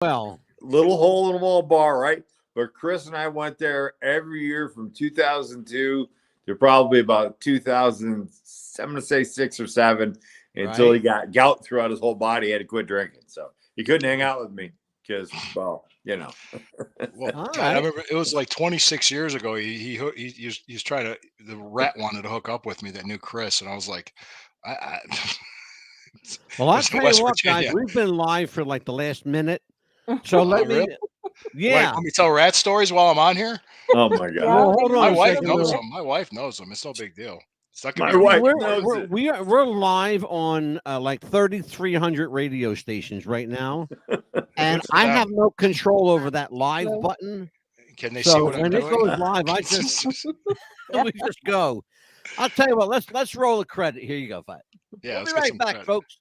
Well, little hole in the wall bar, right? But Chris and I went there every year from 2002 to probably about 2000. I'm going to say 6 or 7 until he right. got gout throughout his whole body. He had to quit drinking, so he couldn't hang out with me because, well, you know. Well, All God, I right. remember it was like 26 years ago. He was trying to. The rat wanted to hook up with me that knew Chris, and I was like, I Well, it I'll was in tell you West what, guys. Virginia. We've been live for like the last minute, so Oh, let me. really? Yeah. Want me to tell rat stories while I'm on here? Oh my Yeah, God, Well, hold on My a wife second. knows Lou. them. My wife knows them. It's no big deal. It's not gonna my be a wife deal. knows it. We're live on like 3,300 radio stations right now, and Good for I them. have no control over that live No. button. Can they see So what I'm when it doing? goes live, I just we just go. I'll tell you what. Let's roll a credit. Here you go, Fight. Yeah, We'll be let's get right some back, credit. folks.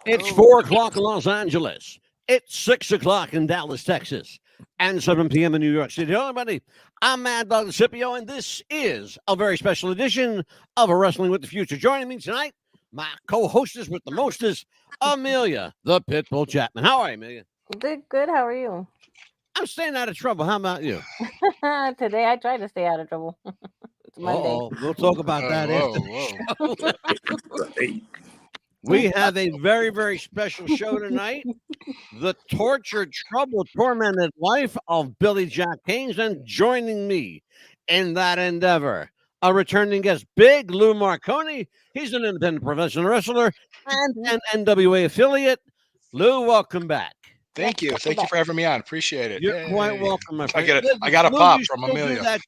It's 4 o'clock in Los Angeles. It's 6 o'clock in Dallas, Texas, and 7 p.m. in New York City. Hello, everybody. I'm Mad Dog Scipio, and this is a very special edition of A Wrestling with the Future. Joining me tonight, my co-hostess with the mostest, Amelia, the Pitbull Chapman. How are you, Amelia? Good. How are you? I'm staying out of trouble. How about you? Today I tried to stay out of trouble. It's Monday. Uh-oh. We'll talk about that after Whoa. the show. Right. We have a very, very special show tonight. The tortured, troubled, tormented life of Billy Jack Haynes, and joining me in that endeavor, a returning guest, Big Lou Marconi. He's an independent professional wrestler and an NWA affiliate. Lou, welcome back. Thank you. Thank you for having me on. Appreciate it. You're quite Yay. welcome, my I friend. got a Lou, pop you from still do Amelia. that,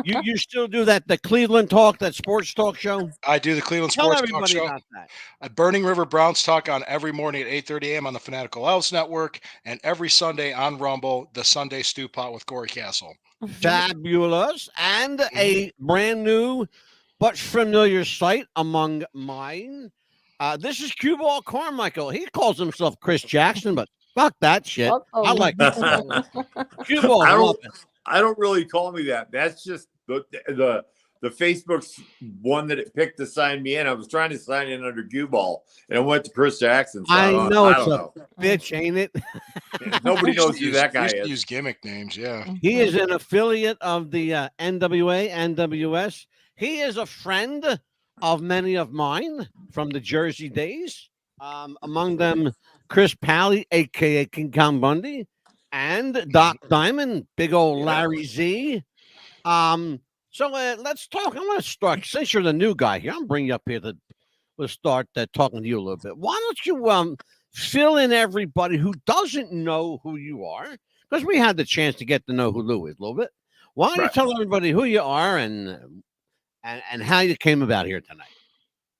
Yes. you still do that, the Cleveland Talk, that sports talk show? I do the Cleveland Tell Sports Talk everybody Show. about that. At Burning River Browns Talk on every morning at 8:30 a.m. on the Fanatical Elves Network, and every Sunday on Rumble, the Sunday Stew Pot with Corey Castle. Fabulous. And a brand new but familiar sight among mine. This is Cue Ball Carmichael. He calls himself Chris Jackson, but fuck that shit. I like Cue Ball. I don't really call me that. That's just the Facebook's one that it picked to sign me in. I was trying to sign in under Cue Ball, and I went to Chris Jackson. So I know I it's don't a know. bitch, ain't it? Nobody knows who that guy Used to is. use gimmick names, yeah. He is an affiliate of the NWA, NWS. He is a friend of many of mine from the Jersey days. Among them, Chris Pally, a.k.a. King Kong Bundy, and Doc Diamond, big old Larry Z. So let's talk. I'm going to start. Since you're the new guy here, I'm bringing you up here to we'll start talking to you a little bit. Why don't you fill in everybody who doesn't know who you are? Because we had the chance to get to know who Lou is a little bit. Why don't you tell everybody who you are and how you came about here tonight?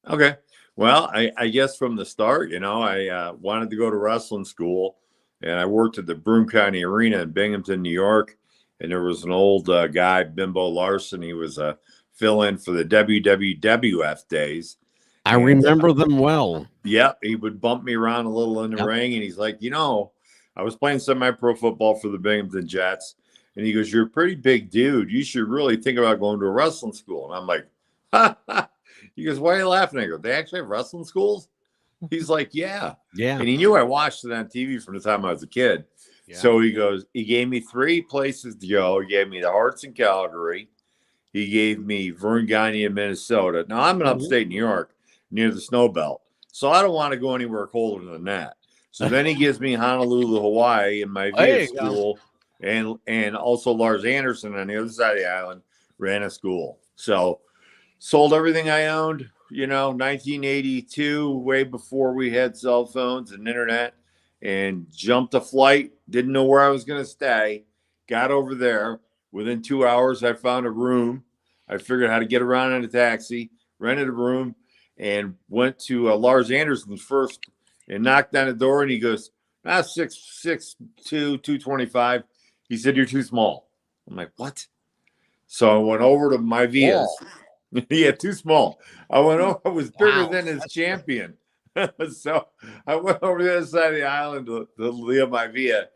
Okay. Well, I guess from the start, I wanted to go to wrestling school, and I worked at the Broome County Arena in Binghamton, New York. And there was an old guy, Bimbo Larson. He was a fill-in for the WWF days. I remember them well. Yep. He would bump me around a little in the ring, and he's like, I was playing semi-pro football for the Binghamton Jets. And he goes, "You're a pretty big dude. You should really think about going to a wrestling school." And I'm like, ha, ha. He goes, "Why are you laughing?" I go, "They actually have wrestling schools?" He's like, yeah. And he knew I watched it on TV from the time I was a kid. Yeah. So he goes, he gave me 3 places to go. He gave me the Hearts in Calgary. He gave me Vern Gagne in Minnesota. Now, I'm in upstate New York near the snow belt. So I don't want to go anywhere colder than that. So then he gives me Honolulu, Hawaii in my VA school. And also Lars Anderson on the other side of the island ran a school. So sold everything I owned, 1982, way before we had cell phones and internet, and jumped a flight. Didn't know where I was going to stay. Got over there. Within 2 hours, I found a room. I figured out how to get around in a taxi, rented a room, and went to Lars Anderson's first and knocked on the door. And he goes, 6'2", 225. He said, "You're too small." I'm like, "What?" So I went over to my Vias. Yeah, too small. I went over. I was bigger than his champion. So I went over the other side of the island to Leah my Via.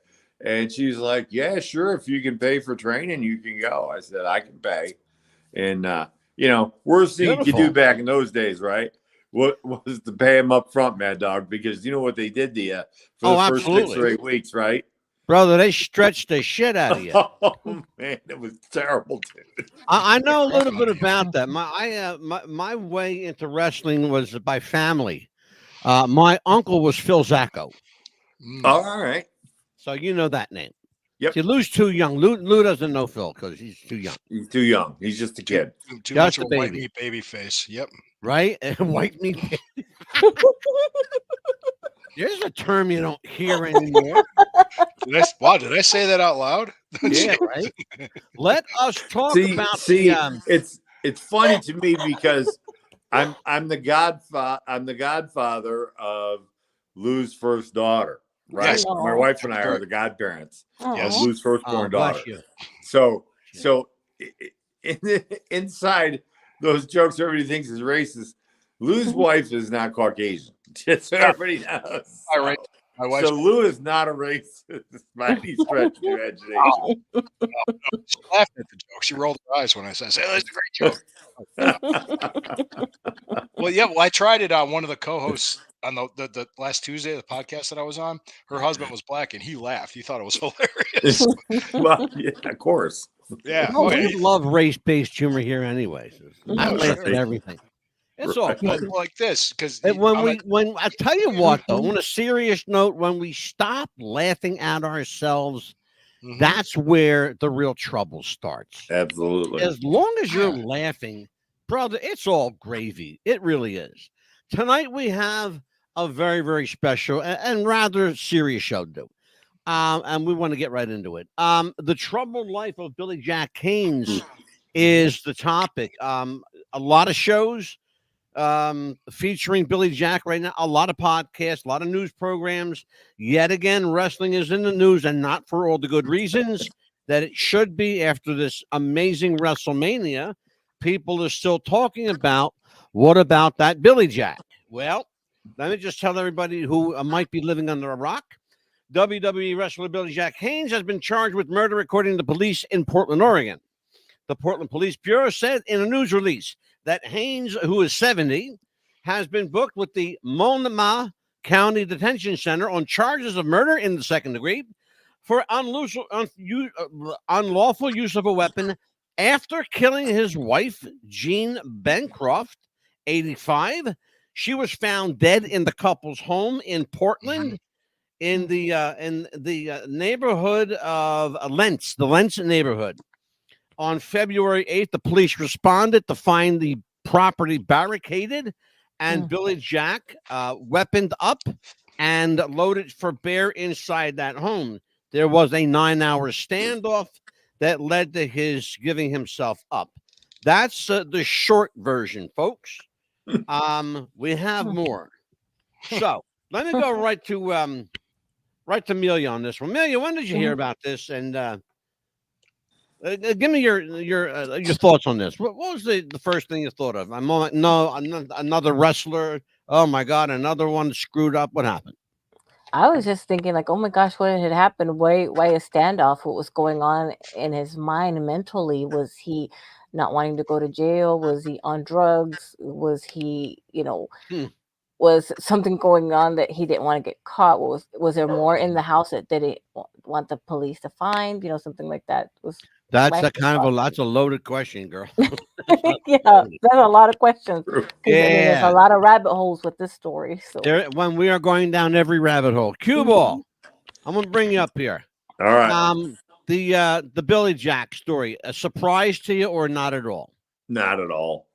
And she's like, "Yeah, sure. If you can pay for training, you can go." I said, "I can pay." And, worst thing you could do back in those days, right? What was to pay him up front, Mad Dog, because you know what they did to you for the first 6 or 8 weeks, right? Brother, they stretched the shit out of you. Oh, man, it was terrible, dude. I know a little bit about that. My way into wrestling was by family. My uncle was Phil Zacco. All right. So you know that name. Yep. See, Lou's too young. Lou doesn't know Phil because he's too young. He's too young. He's just a kid. Too Just much of a a white baby. meat baby face. Yep. Right? White meat. There's a term you don't hear anymore. Did I say that out loud? Yeah, right. Let us talk about it's funny to me because I'm the godfather of Lou's first daughter, right? Yes. My wife and I are the godparents of Lou's firstborn daughter. So inside those jokes, everybody thinks is racist. Lou's wife is not Caucasian. Just so everybody knows. All right. My wife. So Lou is not a racist by any stretch of the imagination. She laughed at the joke. She rolled her eyes when I said, "That's a great joke." Well, I tried it on one of the co-hosts on the last Tuesday, the podcast that I was on. Her husband was black, and he laughed. He thought it was hilarious. Well, yeah, of course. Yeah. We love race-based humor here, anyways. I laugh at everything. It's all good. Like this, because when I tell you what, though, on a serious note, when we stop laughing at ourselves, that's where the real trouble starts. Absolutely. As long as you're laughing, brother, it's all gravy. It really is. Tonight we have a very, very special and rather serious show to do. And we want to get right into it. The troubled life of Billy Jack Haynes is the topic. A lot of shows featuring Billy Jack right now, a lot of podcasts, a lot of news programs. Yet again, wrestling is in the news, and not for all the good reasons that it should be. After this amazing WrestleMania, people are still talking about, what about that Billy Jack? Well, let me just tell everybody who might be living under a rock. WWE wrestler Billy Jack Haynes has been charged with murder, according to police in Portland, Oregon. The Portland Police Bureau said in a news release that Haynes, who is 70, has been booked with the Monmouth County Detention Center on charges of murder in the second degree for unlawful use of a weapon after killing his wife, Jean Bencroft, 85. She was found dead in the couple's home in Portland, in the neighborhood of Lentz, the Lentz neighborhood. On February 8th, the police responded to find the property barricaded and Billy Jack weaponed up and loaded for bear inside that home. There was a 9-hour standoff that led to his giving himself up. That's the short version, folks. We have more. So let me go right to Amelia on this one. Amelia, when did you hear about this? And give me your thoughts on this. What was the first thing you thought of? I'm like, no, another wrestler. Oh my God, another one screwed up. What happened? I was just thinking, like, oh my gosh, what had happened? Why a standoff? What was going on in his mind mentally? Was he not wanting to go to jail? Was he on drugs? Was he, was something going on that he didn't want to get caught? Was there more in the house that they didn't want the police to find? Something like that. That's a loaded question, girl. Yeah, there's a lot of questions. Yeah, there's a lot of rabbit holes with this story. So when we are going down every rabbit hole, cue ball. I'm gonna bring you up here. All right. The Billy Jack story, a surprise to you or not at all? Not at all.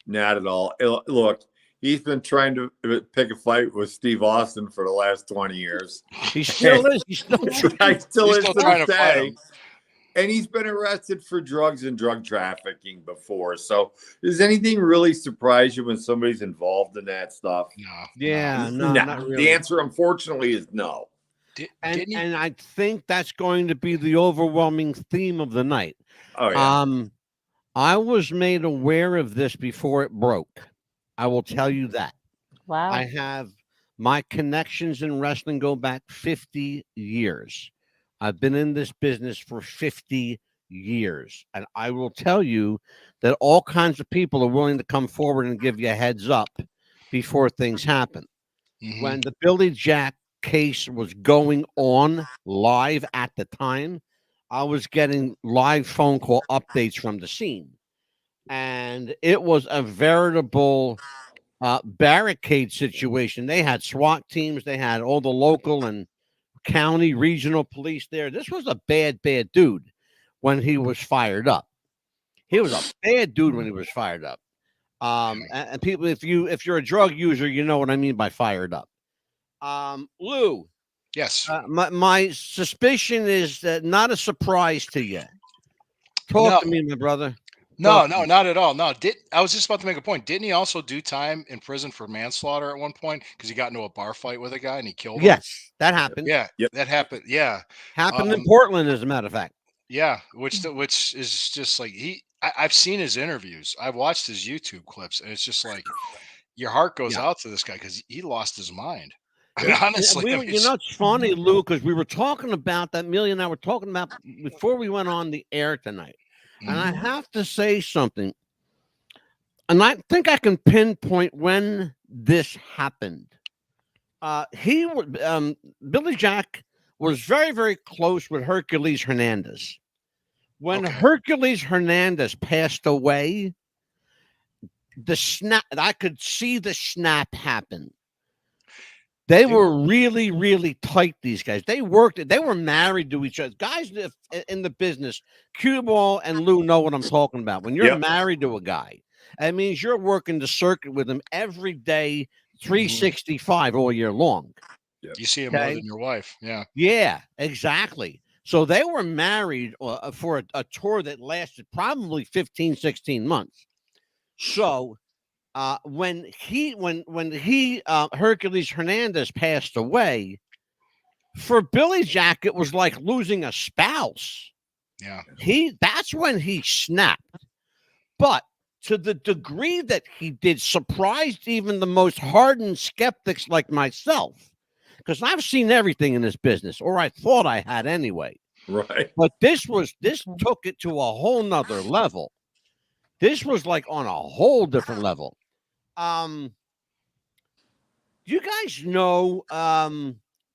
Not at all. Look, he's been trying to pick a fight with Steve Austin for the last 20 years. He still is. He's still trying to fight him. And he's been arrested for drugs and drug trafficking before. So does anything really surprise you when somebody's involved in that stuff? No. Yeah, no, No. not really. The answer, unfortunately, is no. And I think that's going to be the overwhelming theme of the night. Oh, yeah. I was made aware of this before it broke. I will tell you that. Wow. I have my connections in wrestling go back 50 years. I've been in this business for 50 years. And I will tell you that all kinds of people are willing to come forward and give you a heads up before things happen. Mhm. When the Billy Jack case was going on live at the time, I was getting live phone call updates from the scene. And it was a veritable barricade situation. They had SWAT teams, they had all the local and county, regional police there. This was a bad dude when he was fired up. He was a bad dude when he was fired up. And people, if you're a drug user, you know what I mean by fired up. Lou, Yes. my suspicion is that not a surprise to you. Talk to me, my brother. No, not at all. No, I was just about to make a point. Didn't he also do time in prison for manslaughter at one point because he got into a bar fight with a guy and he killed him? Yes, that happened. Yeah, Yep. that happened. Yeah, Happened in Portland, as a matter of fact. yeah. Which is just like I've seen his interviews. I've watched his YouTube clips, and it's just like your heart goes out to this guy because he lost his mind. I mean, honestly, You know, it's funny, Lou, because we were talking about that. Millie and I were talking about before we went on the air tonight. And I have to say something, and I think I can pinpoint when this happened. Billy Jack was very, very close with Hercules Hernandez. When Hercules Hernandez passed away, I could see the snap happen. They were really, really tight, these guys. They were married to each other. Guys in the business, Cue Ball and Lou know what I'm talking about. When you're married to a guy, it means you're working the circuit with him every day, 365 all year long. Yep. You see him more than your wife. Yeah. Yeah, exactly. So they were married for a tour that lasted probably 15, 16 months. So when Hercules Hernandez passed away, for Billy Jack, it was like losing a spouse. Yeah. That's when he snapped. But to the degree that he did, surprised even the most hardened skeptics like myself, because I've seen everything in this business, or I thought I had anyway. Right. But this took it to a whole nother level. This was like on a whole different level. Do you guys know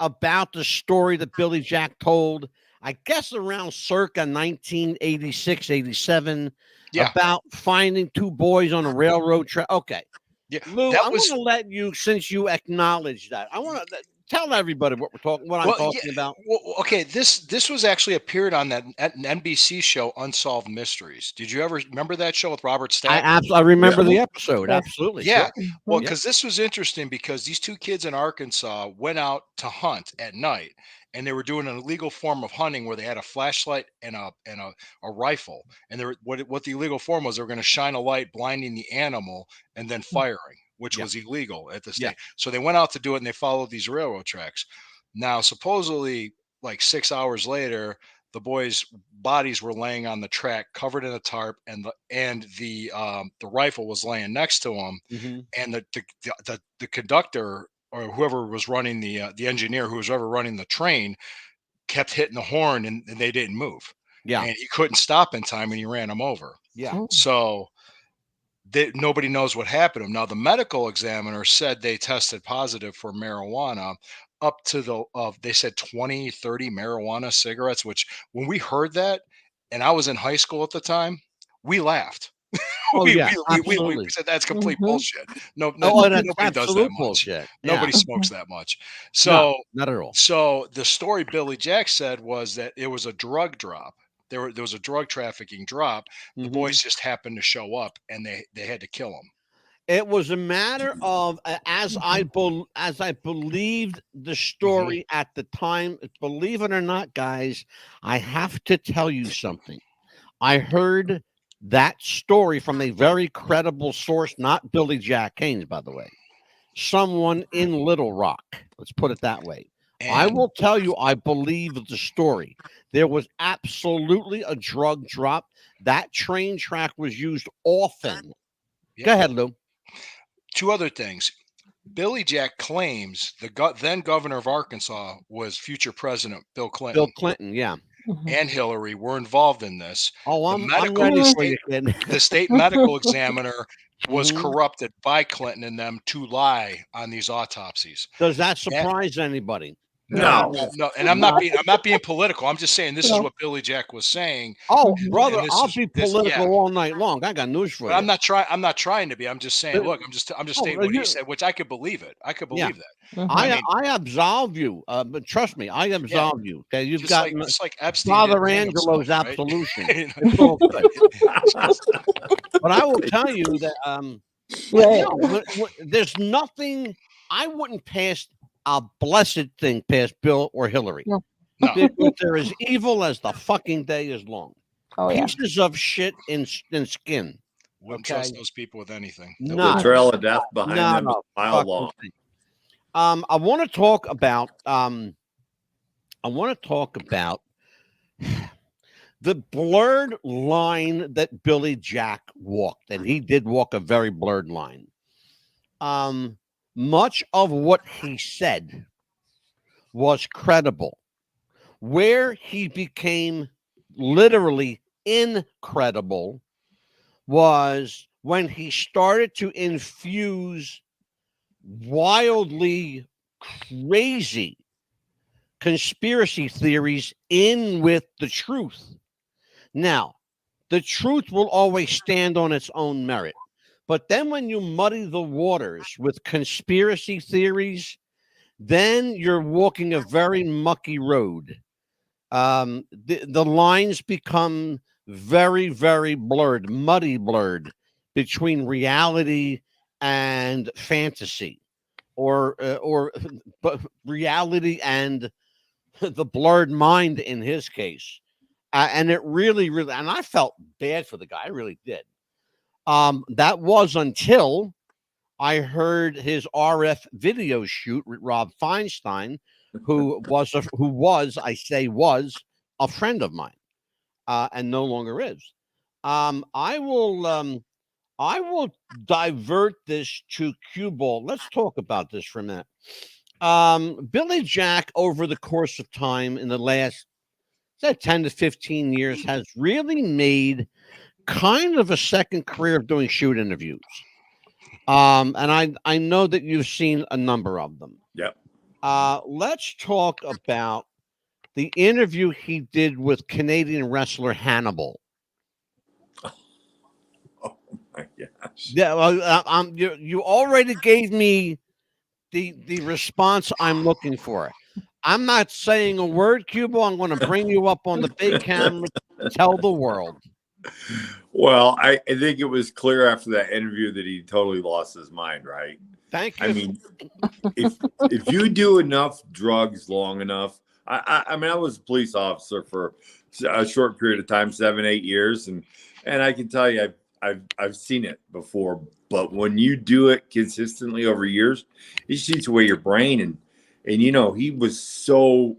about the story that Billy Jack told, I guess around circa 1986, 87, about finding two boys on a railroad track? Okay. Yeah, Lou, I want to let you, since you acknowledge that, I want to tell everybody what I'm talking about. Well, okay, this was actually appeared on that NBC show, Unsolved Mysteries. Did you ever remember that show with Robert Stack? I remember the episode. Absolutely. Yeah. Sure. Well, because this was interesting because these two kids in Arkansas went out to hunt at night, and they were doing an illegal form of hunting where they had a flashlight and a rifle. And what the illegal form was, they were going to shine a light blinding the animal and then firing, which was illegal at the state. So they went out to do it, and they followed these railroad tracks. Now, supposedly, like 6 hours later, the boys' bodies were laying on the track, covered in a tarp, and the rifle was laying next to them. Mm-hmm. And the conductor, or whoever was running the engineer, who was ever running the train, kept hitting the horn, and they didn't move. Yeah, and he couldn't stop in time, and he ran them over. Yeah. So nobody knows what happened to him. Now, the medical examiner said they tested positive for marijuana up to they said 20, 30 marijuana cigarettes, which when we heard that, and I was in high school at the time, we laughed. Oh, we said that's complete bullshit. Nobody does that much. Bullshit. Nobody smokes that much. So not at all. So the story Billy Jack said was that it was a drug drop. There was a drug trafficking drop. The boys just happened to show up, and they had to kill him. It was a matter of as I believed the story at the time. Believe it or not, guys, I have to tell you something. I heard that story from a very credible source, not Billy Jack Haynes, by the way. Someone in Little Rock. Let's put it that way. I And will tell you, I believe the story. There was absolutely a drug drop. That train track was used often. Yeah. Go ahead, Lou. two other things. Billy Jack claims the then governor of Arkansas was future President Bill Clinton. Bill Clinton, yeah. And Hillary were involved in this. Oh, The I'm medical ready for state- you, kid. The state medical examiner was Mhm. corrupted by Clinton and them to lie on these autopsies. Does that surprise anybody? No. And I'm not being political. I'm just saying this is what Billy Jack was saying. Oh, And brother, this I'll is- be this- political yeah. all night long. I got news for But you. I'm not trying to be. I'm just saying, look, I'm just stating what he said, which I could believe it. I could believe that. I absolve you, but trust me, I absolve you. Okay, you've Just got just like Epstein Father did Angelo's himself, right? absolution. You know? It's all good. But I will tell you that there's nothing. I wouldn't pass a blessed thing past Bill or Hillary. No. No. Because they're as evil as the fucking day is long. Oh yeah. Pieces of shit in skin. Wouldn't Okay. trust those people with anything. The Not trail of death behind not them is a a mile fucking long. thing. I want to talk about the blurred line that Billy Jack walked, and he did walk a very blurred line. Much of what he said was credible. Where he became literally incredible was when he started to infuse wildly crazy conspiracy theories in with the truth. Now, the truth will always stand on its own merit. But then when you muddy the waters with conspiracy theories, then you're walking a very mucky road. The lines become very, very blurred, muddy blurred between reality and fantasy, or reality and the blurred mind in his case. And it really, really, and I felt bad for the guy. I really did. That was until I heard his RF video shoot with Rob Feinstein, who was a friend of mine, and no longer is. I will divert this to cue ball. Let's talk about this for a minute. Billy Jack, over the course of time in the last 10 to 15 years, has really made kind of a second career of doing shoot interviews. And I know that you've seen a number of them. Yep. Let's talk about the interview he did with Canadian wrestler Hannibal. Oh my gosh. Yeah, well, you already gave me the response I'm looking for. I'm not saying a word, Cuba. I'm going to bring you up on the big camera to tell the world. Well, I think it was clear after that interview that he totally lost his mind, right? Thank you. I mean, if you do enough drugs long enough, I mean, I was a police officer for a short period of time, 7-8 years, and I can tell you, I've seen it before. But when you do it consistently over years, it eats away your brain, and you know, he was so.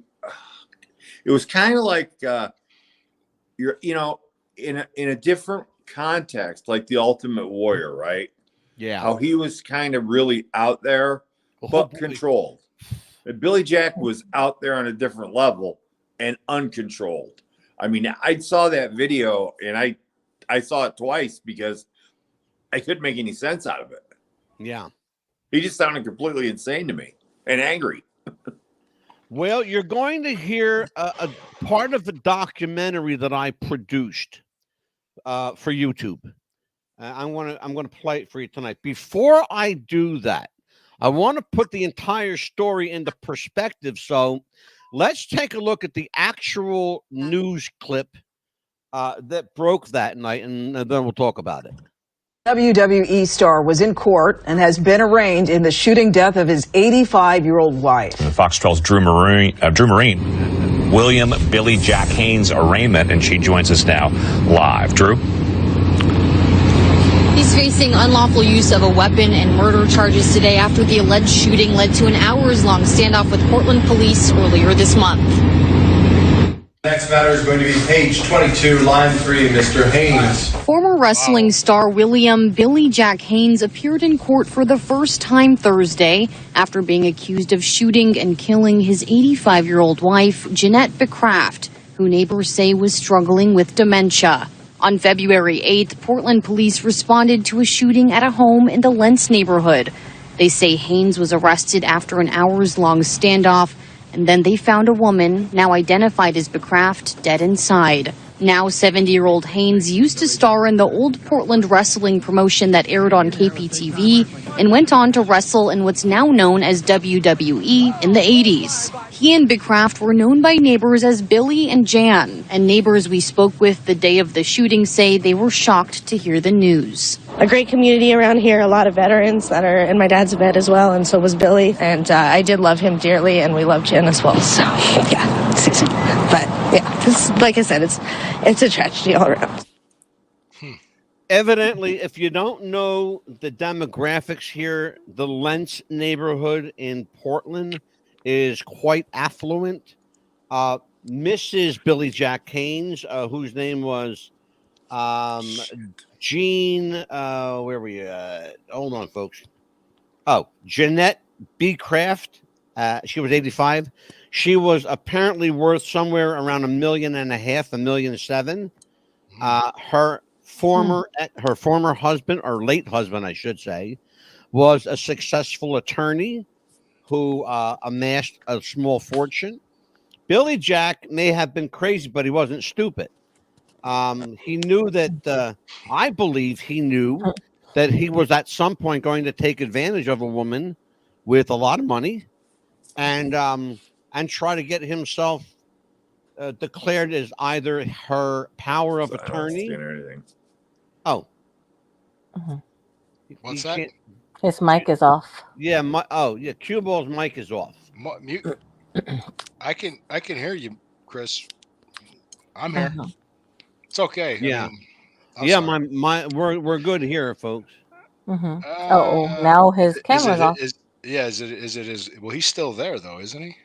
It was kind of like you're, you know, in a different context, like the Ultimate Warrior, right? Yeah. How he was kind of really out there, but controlled. And Billy Jack was out there on a different level and uncontrolled. I mean, I saw that video and I saw it twice because I couldn't make any sense out of it. Yeah. He just sounded completely insane to me and angry. Well, you're going to hear a part of the documentary that I produced for YouTube. I'm going to play it for you tonight. Before I do that, I want to put the entire story into perspective. So let's take a look at the actual news clip that broke that night, and then we'll talk about it. WWE star was in court and has been arraigned in the shooting death of his 85-year-old wife. The Fox 12's Drew Marine, William Billy Jack Haynes arraignment, and she joins us now live. Drew? He's facing unlawful use of a weapon and murder charges today after the alleged shooting led to an hours-long standoff with Portland police earlier this month. Next matter is going to be page 22, line 3, Mr. Haynes. Former wrestling star William Billy Jack Haynes appeared in court for the first time Thursday after being accused of shooting and killing his 85-year-old wife, Jeanette Becraft, who neighbors say was struggling with dementia. On February 8th, Portland police responded to a shooting at a home in the Lentz neighborhood. They say Haynes was arrested after an hours-long standoff, and then they found a woman, now identified as Becraft, dead inside. Now 70-year-old Haynes used to star in the old Portland wrestling promotion that aired on KPTV and went on to wrestle in what's now known as WWE in the 80s. He and Becraft were known by neighbors as Billy and Jan, and neighbors we spoke with the day of the shooting say they were shocked to hear the news. A great community around here, a lot of veterans that are in my dad's vet as well, and so was Billy. And I did love him dearly, and we loved Jen as well. So, yeah, but yeah, this, like I said, it's a tragedy all around. Evidently, if you don't know the demographics here, the Lentz neighborhood in Portland is quite affluent. Mrs. Billy Jack Haynes, whose name was Jean, where were you? Hold on, folks. Oh, Jeanette Becraft. She was 85. She was apparently worth somewhere around $1.5 million, $1.7 million. Her former husband, or late husband, I should say, was a successful attorney who amassed a small fortune. Billy Jack may have been crazy, but he wasn't stupid. He knew that, I believe he knew that he was at some point going to take advantage of a woman with a lot of money and try to get himself declared as either her power of attorney. Oh. What's that? His mic is off. Yeah. Cue Ball's mic is off. Mute. I can hear you, Chris. I'm here. It's okay. Yeah. I mean, My we're good here, folks. Now his camera's off. Well, he's still there though, isn't he?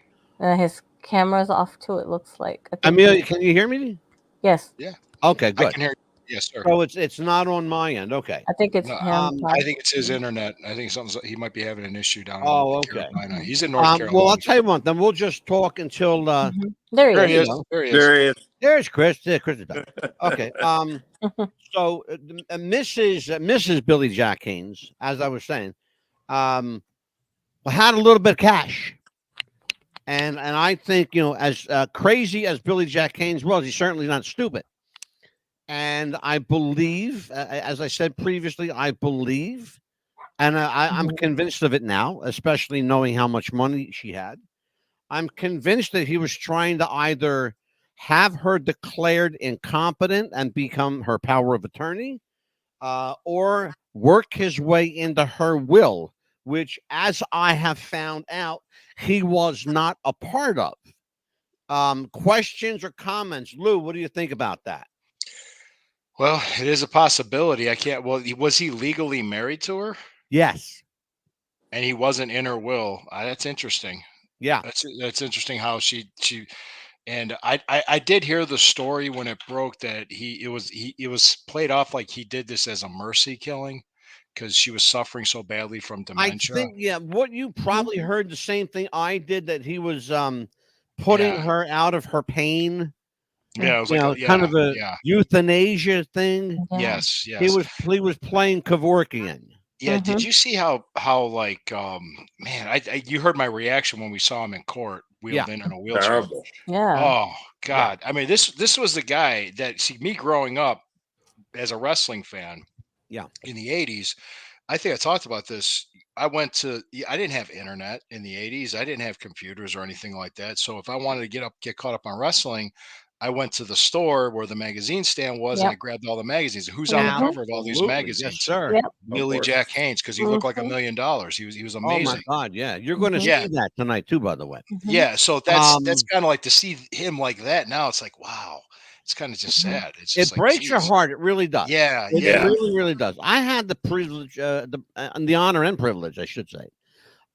His camera's off too, it looks like. Amelia, can you hear me? Yes. Yeah. Okay, good. I can hear you. Yes, sir. So it's not on my end. Okay. I think it's No, him. I think it's his internet. I think he might be having an issue down in Okay. Carolina. He's in North Carolina. Well, I'll tell you what. Then we'll just talk until There he There is. he is. There he is. There's Chris. Yeah, Chris is back. Okay. So Mrs. Billy Jack Haynes, as I was saying, had a little bit of cash, and I think, as crazy as Billy Jack Haynes was, he's certainly not stupid. And I believe, as I said previously, and I'm convinced of it now, especially knowing how much money she had. I'm convinced that he was trying to either have her declared incompetent and become her power of attorney, or work his way into her will, which, as I have found out, he was not a part of. Questions or comments? Lou, what do you think about that? Well, it is a possibility. Was he legally married to her? Yes. And he wasn't in her will. That's interesting. Yeah. That's interesting how she and I did hear the story when it broke that it was played off like he did this as a mercy killing because she was suffering so badly from dementia. I think, what you probably heard the same thing I did, that he was putting her out of her pain. Yeah, it was kind of a euthanasia thing. Yes. He was playing Kevorkian. Yeah. Did you see how like man? You heard my reaction when we saw him in court, wheeled in a wheelchair. Terrible. Yeah. Oh God. I mean, this was the guy that me growing up as a wrestling fan. Yeah. In the 80s, I think I talked about this. I didn't have internet in the 80s. I didn't have computers or anything like that. So if I wanted to get caught up on wrestling, I went to the store where the magazine stand was, and I grabbed all the magazines. Who's on the cover of all these magazines? Yes, sir. Yep. Billy Jack Haynes, because he looked like $1 million. He was Oh my amazing. God, yeah. You're going to see that tonight too, by the way. Yeah, so that's kind of like to see him like that now. It's like, wow, it's kind of just sad. It's just It breaks your heart. It really does. Yeah, it really, really does. I had the privilege, the honor and privilege, I should say,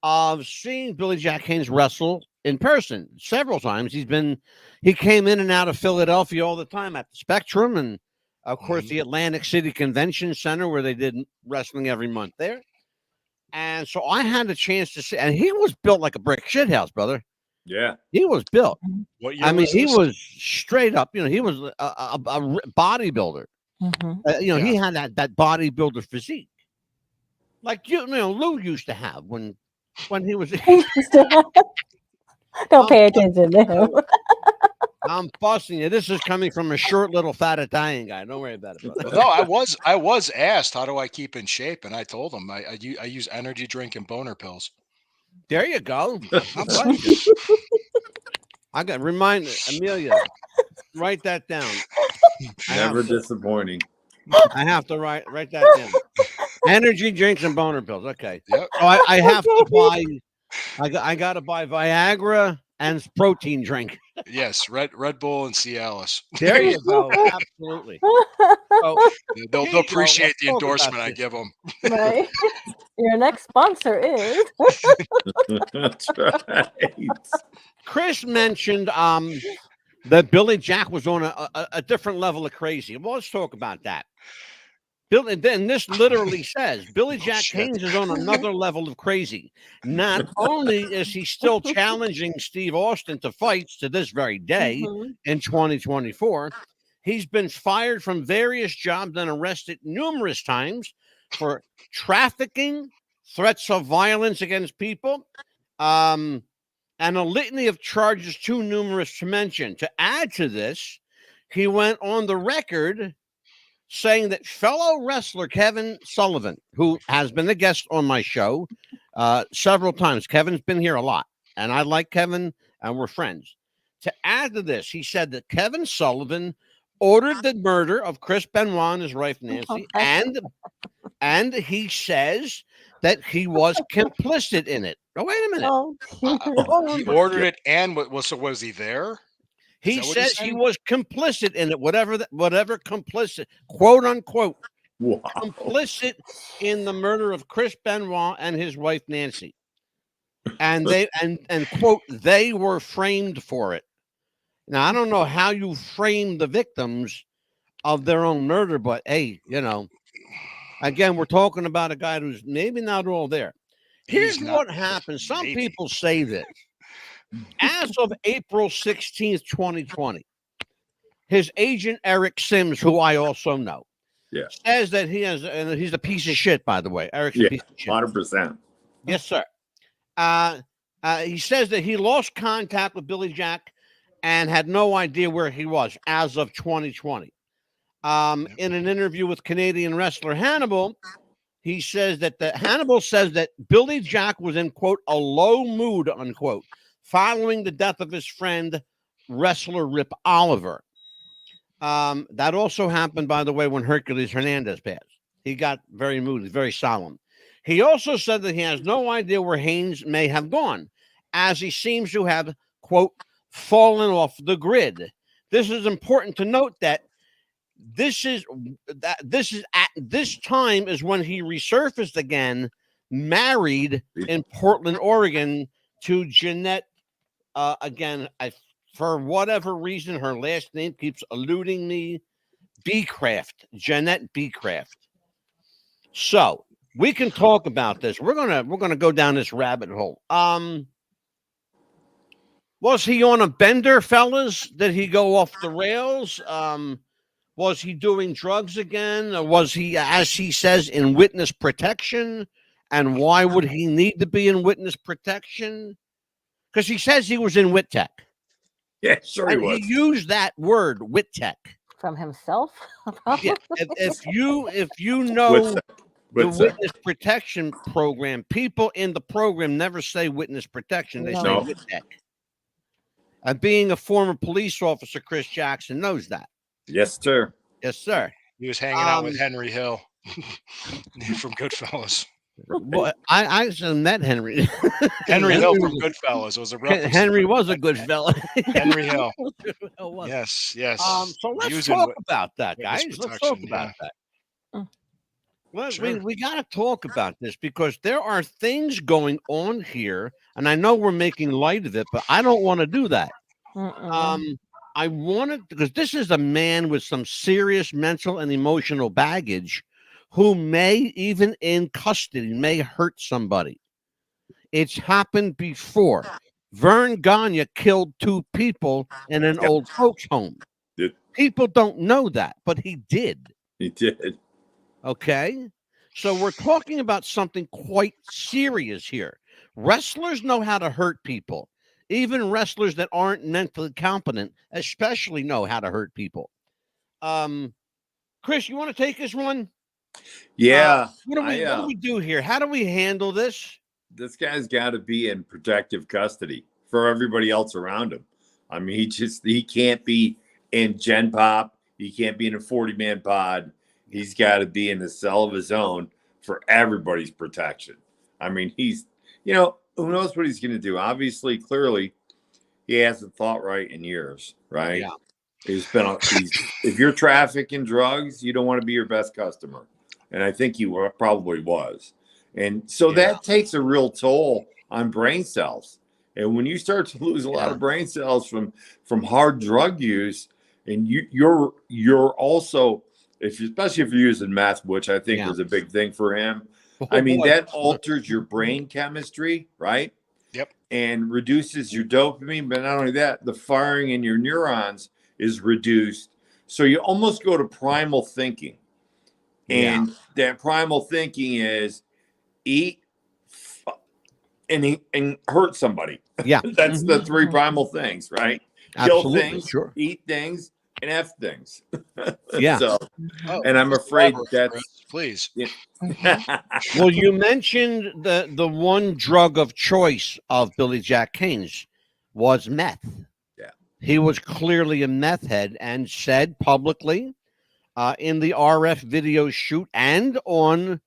of seeing Billy Jack Haynes wrestle in person several times. He came in and out of Philadelphia all the time at the Spectrum, and of course the Atlantic City Convention Center, where they did wrestling every month there. And so I had a chance to see, and he was built like a brick shithouse, brother. Yeah, he was built. What year I mean, was he this? was straight up. You know, he was a bodybuilder. You know, he had that bodybuilder physique, like you know Lou used to have when he was. Don't pay attention to him. I'm busting you. This is coming from a short, little, fat Italian guy. Don't worry about it. No, I was asked, how do I keep in shape? And I told him I use energy drink and boner pills. There you go. I got remind Amelia. Write that down. never disappointing. I have to write that down. Energy drinks and boner pills. Okay. Yep. So I have to buy. I got to buy Viagra and protein drink. Yes, Red Bull and Cialis. There you go. Absolutely. So, they'll appreciate the endorsement I give them. Right. Your next sponsor is. That's right. Chris mentioned that Billy Jack was on a different level of crazy. Well, let's talk about that. And this literally says Billy Jack Haynes is on another level of crazy. Not only is he still challenging Steve Austin to fights to this very day in 2024, he's been fired from various jobs and arrested numerous times for trafficking, threats of violence against people, and a litany of charges too numerous to mention. To add to this, he went on the record saying that fellow wrestler Kevin Sullivan, who has been a guest on my show several times, Kevin's been here a lot, and I like Kevin, and we're friends. To add to this, he said that Kevin Sullivan ordered the murder of Chris Benoit and his wife Nancy, and he says that he was complicit in it. Oh, wait a minute. He ordered it, and was he there? He says he was complicit in it, whatever complicit, quote unquote, complicit in the murder of Chris Benoit and his wife Nancy, and they and quote, they were framed for it. Now I don't know how you frame the victims of their own murder, but hey, you know, again, we're talking about a guy who's maybe not all there. Here's what happens. Some people say this. As of April 16th, 2020, his agent, Eric Sims, who I also know, says that he has, and he's a piece of shit, by the way. Eric's a piece of shit. 100%. Yes, sir. He says that he lost contact with Billy Jack and had no idea where he was as of 2020. In an interview with Canadian wrestler Hannibal, he says that Hannibal says that Billy Jack was in, quote, a low mood, unquote, following the death of his friend, wrestler Rip Oliver. That also happened, by the way, when Hercules Hernandez passed. He got very moody, very solemn. He also said that he has no idea where Haynes may have gone, as he seems to have, quote, fallen off the grid. This is important to note that this is at this time is when he resurfaced again, married in Portland, Oregon, to Jeanette. Again, for whatever reason, her last name keeps eluding me. Beecraft, Jeanette Beecraft. So we can talk about this. We're gonna go down this rabbit hole. Was he on a bender, fellas? Did he go off the rails? Was he doing drugs again? Or was he, as he says, in witness protection? And why would he need to be in witness protection? Because he says he was in WITTEC. Yeah, sure he was. He used that word, WITTEC. From himself? Yeah. If you know the witness protection program, people in the program never say witness protection. They say WITTEC. And being a former police officer, Chris Jackson knows that. Yes, sir. Yes, sir. He was hanging out with Henry Hill from Goodfellas. Well, I actually met Henry. Henry Hill from Goodfellas was a reference. Henry was a good fella. Henry Hill. Was. Yes, yes. So let's talk about that, guys. Let's talk about that. Well, Sure. we got to talk about this because there are things going on here, and I know we're making light of it, but I don't want to do that. I wanted, because this is a man with some serious mental and emotional baggage who may, even in custody, may hurt somebody. It's happened before. Vern Gagne killed 2 people in an old folks' home. People don't know that, but he did. He did. Okay? So we're talking about something quite serious here. Wrestlers know how to hurt people. Even wrestlers that aren't mentally competent especially know how to hurt people. Chris, you want to take this one? Yeah. What do we do here? How do we handle this? This guy's got to be in protective custody for everybody else around him. I mean, he can't be in Gen Pop. He can't be in a 40-man pod. He's got to be in a cell of his own for everybody's protection. I mean, he's, who knows what he's going to do? Obviously, clearly, he hasn't thought right in years, right? Yeah. If you're trafficking drugs, you don't want to be your best customer. And I think he probably was. And so that takes a real toll on brain cells. And when you start to lose a lot of brain cells from hard drug use, and you're also, especially if you're using meth, which I think was a big thing for him. That alters your brain chemistry, right? Yep. And reduces your dopamine, but not only that, the firing in your neurons is reduced. So you almost go to primal thinking. And that primal thinking is eat and hurt somebody. Yeah. That's the 3 primal things, right? Absolutely, Kill things, sure. Eat things, and F things. Yeah. So, and I'm afraid that's please. Well, you mentioned the one drug of choice of Billy Jack Haynes was meth. Yeah. He was clearly a meth head and said publicly in the RF video shoot and on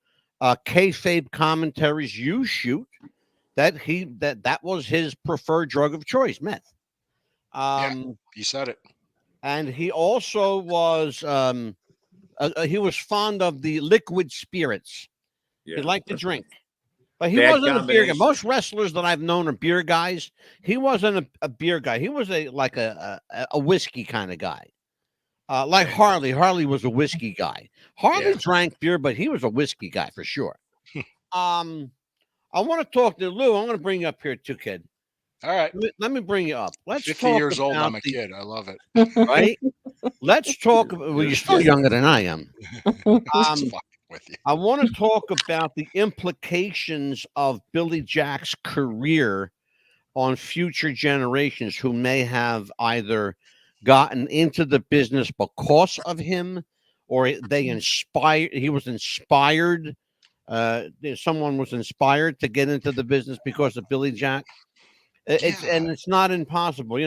kayfabe commentaries you shoot that that was his preferred drug of choice, meth. He said it. And he also was he was fond of the liquid spirits. Yeah. He liked to drink. But he Bad wasn't a beer guy. Most wrestlers that I've known are beer guys. He wasn't a beer guy. He was a whiskey kind of guy. Like Harley. Harley was a whiskey guy. Harley drank beer, but he was a whiskey guy for sure. I want to talk to Lou. I'm going to bring you up here too, kid. All right. Let me bring you up. Let's 50 talk years old. about I'm a kid. I love it. Right? Let's talk. Well, you're still younger than I am. With you. I want to talk about the implications of Billy Jack's career on future generations who may have either gotten into the business because of him, or he was inspired. Someone was inspired to get into the business because of Billy Jack. And it's not impossible.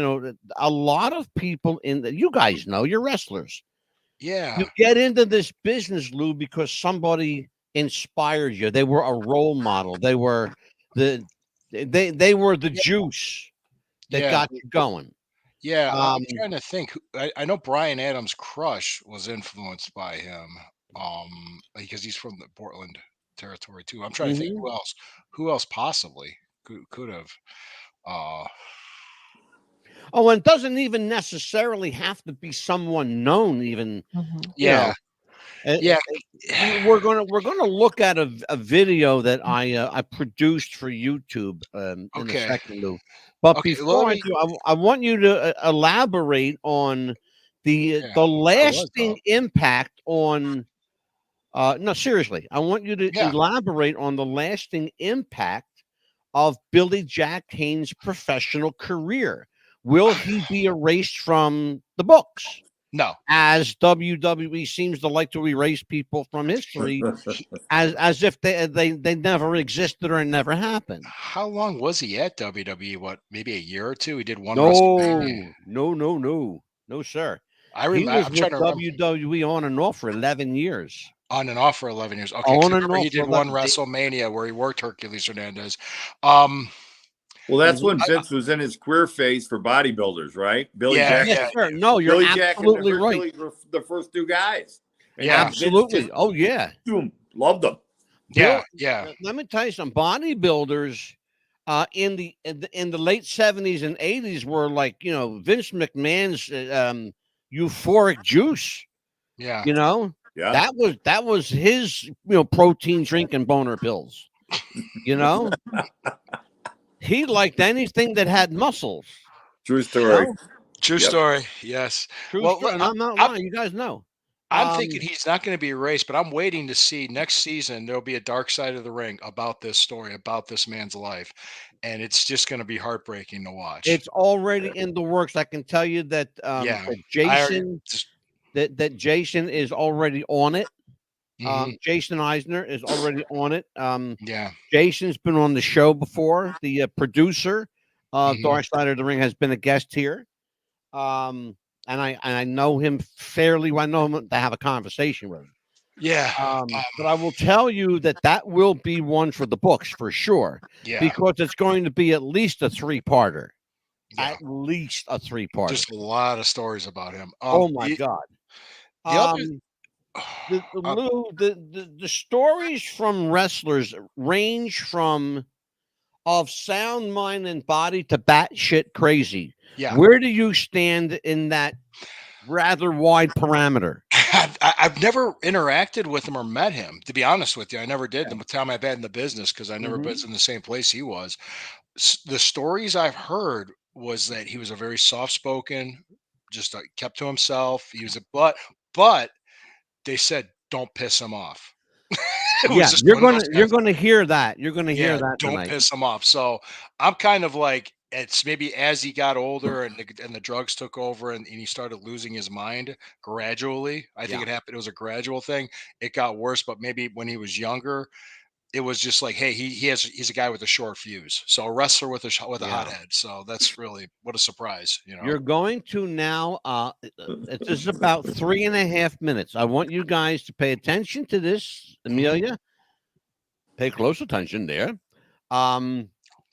A lot of people you guys know, you're wrestlers. Yeah. You get into this business, Lou, because somebody inspired you. They were a role model. They were the juice that got you going. Yeah. I'm trying to think. I know Brian Adams' crush was influenced by him because he's from the Portland territory too. I'm trying to think who else possibly could have. And it doesn't even necessarily have to be someone known. Even yeah. We're gonna look at a video that I produced for YouTube in a second, Lou. But before I want you to elaborate on the lasting impact on. No, seriously, I want you to elaborate on the lasting impact of Billy Jack Haynes' professional career. Will he be erased from the books? No. as WWE seems to like to erase people from history, as if they never existed or it never happened. How long was he at WWE? What, maybe a year or two? He did one. No, sir. I remember. I'm trying to remember. WWE on and off for 11 years. On and off for 11 years. Okay, On 'cause and remember he off did for one 11 WrestleMania where he worked Hercules Hernandez. Well, that's when Vince was in his queer phase for bodybuilders, right? Billy Yeah, Jack. Yes, sir. No, you're Billy Jack and absolutely the right. Hercules were the first two guys. And Yeah, Vince Absolutely. just Oh, yeah. loved them. Yeah, yeah. Let me tell you some bodybuilders in the late 70s and 80s were like, Vince McMahon's euphoric juice. Yeah. Yeah. That was his protein drink and boner pills. He liked anything that had muscles. True story. True story. Yes. True Well, story. And I'm not lying. You guys know. I'm thinking he's not going to be erased, but I'm waiting to see next season there'll be a Dark Side of the Ring about this story, about this man's life. And it's just going to be heartbreaking to watch. It's already in the works. I can tell you that that Jason is already on it. Jason Eisner is already on it. Jason's been on the show before. The producer of Dark Side of the Ring has been a guest here. And I know him fairly well. I know him to have a conversation with him. Yeah. But I will tell you that will be one for the books for sure. Yeah. Because it's going to be at least a 3-parter. Yeah. At least a 3-parter. There's a lot of stories about him. Oh my God. The stories from wrestlers range from of sound mind and body to batshit crazy. Yeah. Where do you stand in that rather wide parameter? I've never interacted with him or met him, to be honest with you. I never did. The time I've been in the business, because I never been in the same place he was. The stories I've heard was that he was a very soft-spoken, just kept to himself. He was but they said don't piss him off. You're going to hear that. You're going to hear that. Don't tonight. piss him off. So I'm kind of like, it's maybe as he got older and the drugs took over and he started losing his mind gradually. I think it happened. It was a gradual thing. It got worse, but maybe when he was younger, it was just like, hey, he's a guy with a short fuse. So a wrestler with a hot head. So that's really, what a surprise. You're going to now, this is about 3.5 minutes. I want you guys to pay attention to this. Amelia, pay close attention there.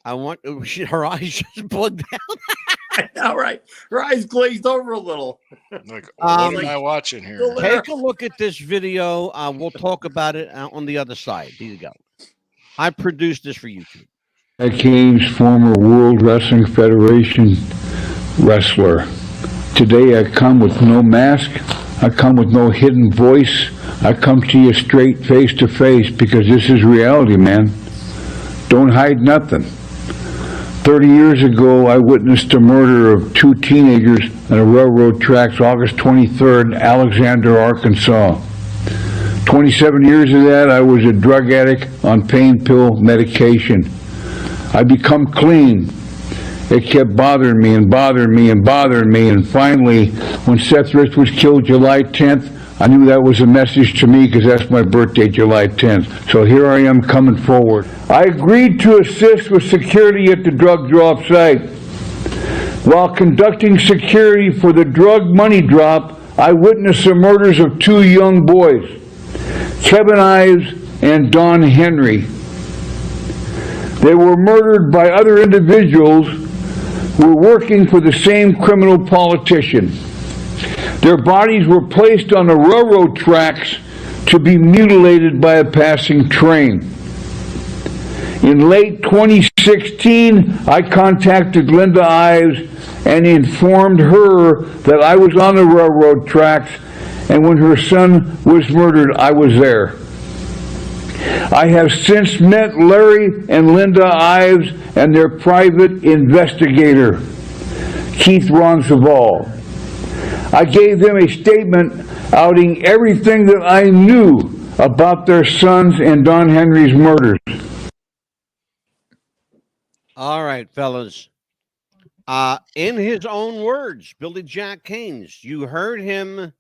I want her eyes just plugged down. All right. Her eyes glazed over a little. Like, what am I watching here? Take a look at this video. We'll talk about it on the other side. Here you go. I produced this for YouTube. Jack Haynes, former World Wrestling Federation wrestler. Today I come with no mask. I come with no hidden voice. I come to you straight face to face because this is reality, man. Don't hide nothing. 30 years ago, I witnessed the murder of 2 teenagers on the railroad tracks August 23rd in Alexander, Arkansas. 27 years of that, I was a drug addict on pain pill medication. I become clean. It kept bothering me and bothering me and bothering me, and finally, when Seth Rich was killed July 10th, I knew that was a message to me because that's my birthday, July 10th. So here I am coming forward. I agreed to assist with security at the drug drop site. While conducting security for the drug money drop, I witnessed the murders of 2 young boys, Kevin Ives and Don Henry. They were murdered by other individuals who were working for the same criminal politician. Their bodies were placed on the railroad tracks to be mutilated by a passing train. In late 2016, I contacted Linda Ives and informed her that I was on the railroad tracks, and when her son was murdered, I was there. I have since met Larry and Linda Ives and their private investigator, Keith Ronsaval. I gave them a statement outing everything that I knew about their sons and Don Henry's murders. All right, fellas. In his own words, Billy Jack Haynes, you heard him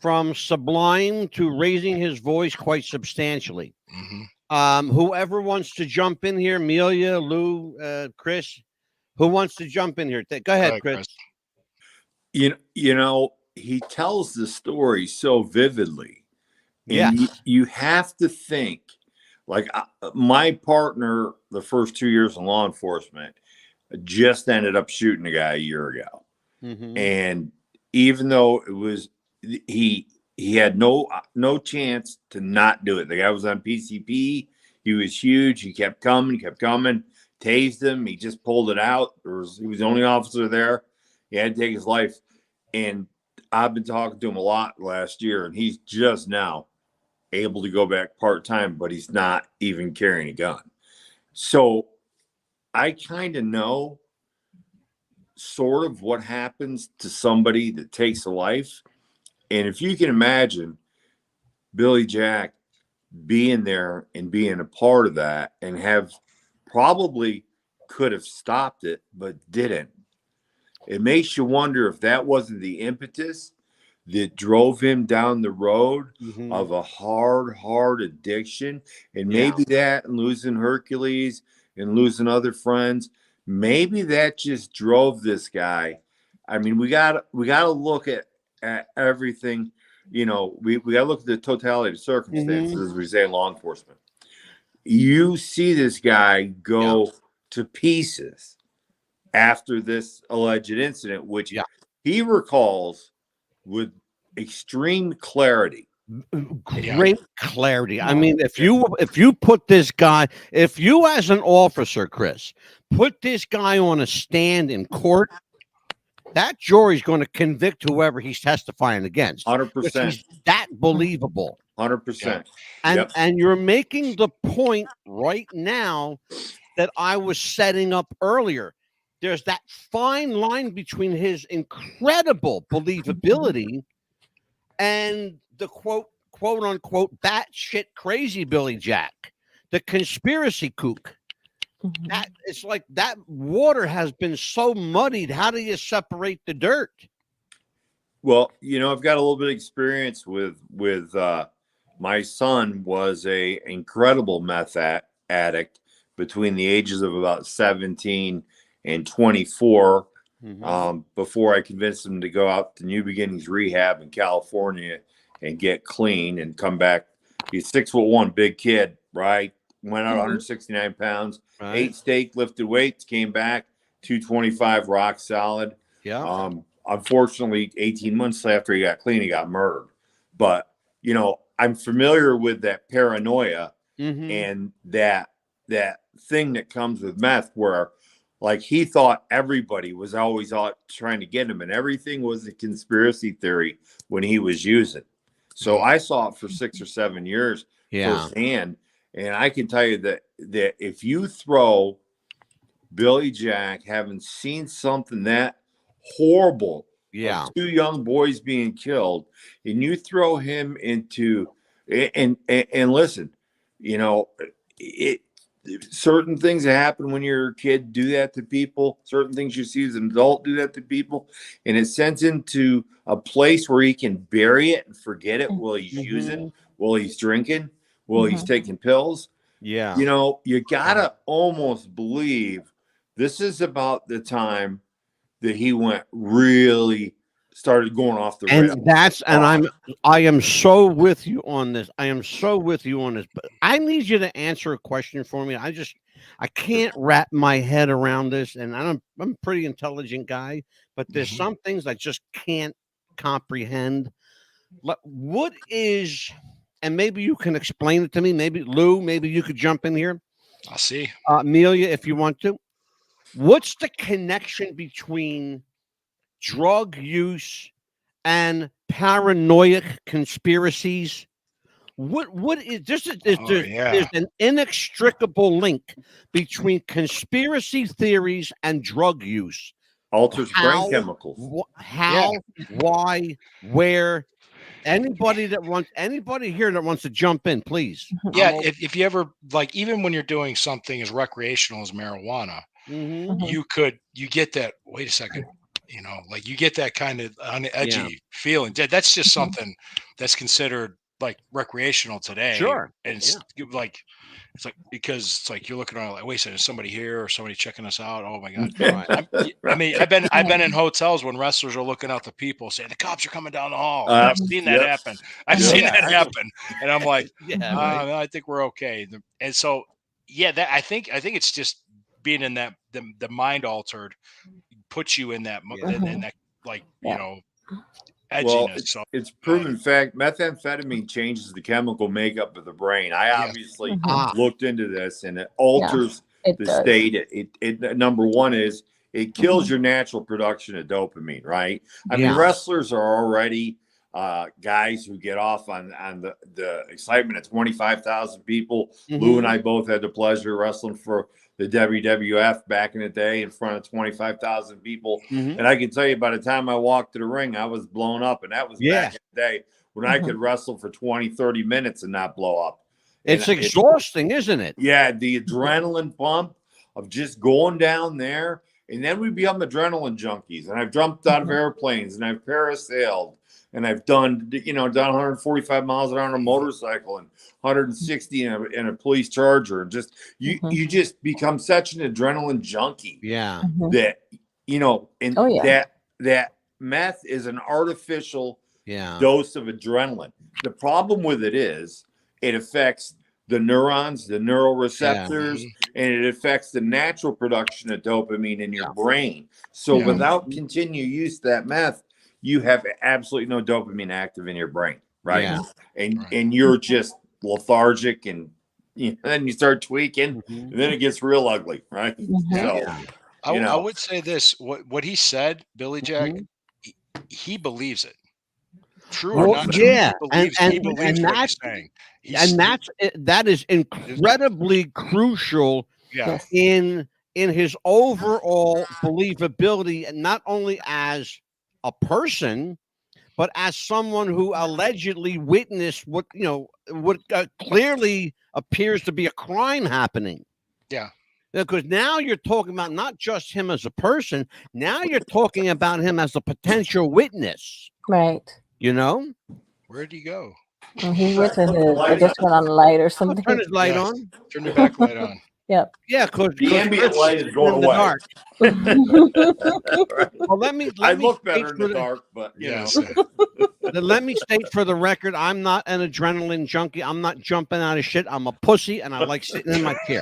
from sublime to raising his voice quite substantially. Whoever wants to jump in here, Amelia, Lou, Chris, who wants to jump in here? Go ahead, Chris. You know, he tells the story so vividly. Yeah. You have to think, like my partner, the first 2 years in law enforcement, just ended up shooting a guy a year ago. And even though it was, he had no chance to not do it. The guy was on PCP. He was huge. He kept coming, tased him. He just pulled it out. He was the only officer there. He had to take his life. And I've been talking to him a lot last year, and he's just now able to go back part-time, but he's not even carrying a gun. So I kind of know sort of what happens to somebody that takes a life. And if you can imagine Billy Jack being there and being a part of that, and probably could have stopped it, but didn't. It makes you wonder if that wasn't the impetus that drove him down the road of a hard addiction. And maybe that, and losing Hercules and losing other friends, maybe that just drove this guy. I mean, we got to look at everything. You know, we got to look at the totality of circumstances, as we say in law enforcement. You see this guy go to pieces after this alleged incident, which he recalls with extreme clarity. Great clarity. I mean, if you put this guy, if you as an officer, Chris, put this guy on a stand in court, that jury's going to convict whoever he's testifying against. 100%. He's that believable. 100%. And you're making the point right now that I was setting up earlier. There's that fine line between his incredible believability and the quote unquote batshit crazy Billy Jack, the conspiracy kook. That it's like that water has been so muddied. How do you separate the dirt? Well, you know, I've got a little bit of experience with my son was a incredible meth addict between the ages of about 17 and 24. Before I convinced him to go out to New Beginnings Rehab in California and get clean and come back. He's 6'1", big kid, right? Went out 169 pounds, ate steak, lifted weights, came back 225, rock solid. Yeah. Unfortunately, 18 months after he got clean, he got murdered. But, you know, I'm familiar with that paranoia and that thing that comes with meth where, like, he thought everybody was always out trying to get him, and everything was a conspiracy theory when he was using. So I saw it for 6 or 7 years firsthand. And I can tell you that if you throw Billy Jack, having seen something that horrible, of 2 young boys being killed, and you throw him into and listen, you know, certain things that happen when you're a kid do that to people. Certain things you see as an adult do that to people, and it sends him to a place where he can bury it and forget it while he's using, while he's drinking, while he's taking pills. Yeah. You know, you gotta almost believe this is about the time that he started going off the rails. I am so with you on this. But I need you to answer a question for me. I can't wrap my head around this, and I'm a pretty intelligent guy, but there's some things I just can't comprehend. What is, and maybe you can explain it to me. Maybe Lou, maybe you could jump in here. I'll see. Amelia, if you want to. What's the connection between drug use and paranoid conspiracies? What is this? There's an inextricable link between conspiracy theories and drug use. Alters brain chemicals. Why, where? Anybody here that wants to jump in, please. Yeah, if you ever, like, even when you're doing something as recreational as marijuana, you get that, wait a second, like you get that kind of edgy feeling. That's just something that's considered like recreational today. Sure. And it's like, because it's like you're looking around like, wait a second, is somebody here or somebody checking us out? Oh my God. I mean, I've been in hotels when wrestlers are looking out the people saying the cops are coming down the hall. I've seen that happen. I've seen that happen. And I'm like, I think we're okay. And so, I think it's just being in that, the mind altered puts you in that, like, edginess. Well, it's proven fact. Methamphetamine changes the chemical makeup of the brain. I obviously looked into this, and it alters the state. It number one is it kills your natural production of dopamine. Right? I mean, wrestlers are already guys who get off on the excitement of 25,000 people. Lou and I both had the pleasure of wrestling for the WWF back in the day in front of 25,000 people. And I can tell you, by the time I walked to the ring, I was blown up. And that was back in the day when I could wrestle for 20, 30 minutes and not blow up. It's exhausting, isn't it? Yeah. The adrenaline pump of just going down there. And then we become adrenaline junkies. And I've jumped out of airplanes and I've parasailed. And I've done 145 miles an hour on a motorcycle and 160 in a police charger. And just you just become such an adrenaline junkie. Yeah. That that meth is an artificial dose of adrenaline. The problem with it is it affects the neurons, the neuroreceptors, and it affects the natural production of dopamine in your brain. So without continued use of that meth, you have absolutely no dopamine active in your brain, right? Yeah. And you're just lethargic, and then you start tweaking, and then it gets real ugly, right? So, I would say this: what he said, Billy Jack, he believes it. True or not true, he believes what he's saying. That is incredibly crucial in his overall believability, and not only as a person, but as someone who allegedly witnessed what clearly appears to be a crime happening. Yeah. Because now you're talking about not just him as a person, now you're talking about him as a potential witness. Right. Where'd he go? He went to his, I guess, went on the light or something. Turn his light on. Turn the back light on. Yep. Yeah, because the ambient light is going away. Dark. Well, I look better in the dark, but let me state for the record, I'm not an adrenaline junkie. I'm not jumping out of shit. I'm a pussy, and I like sitting in my chair.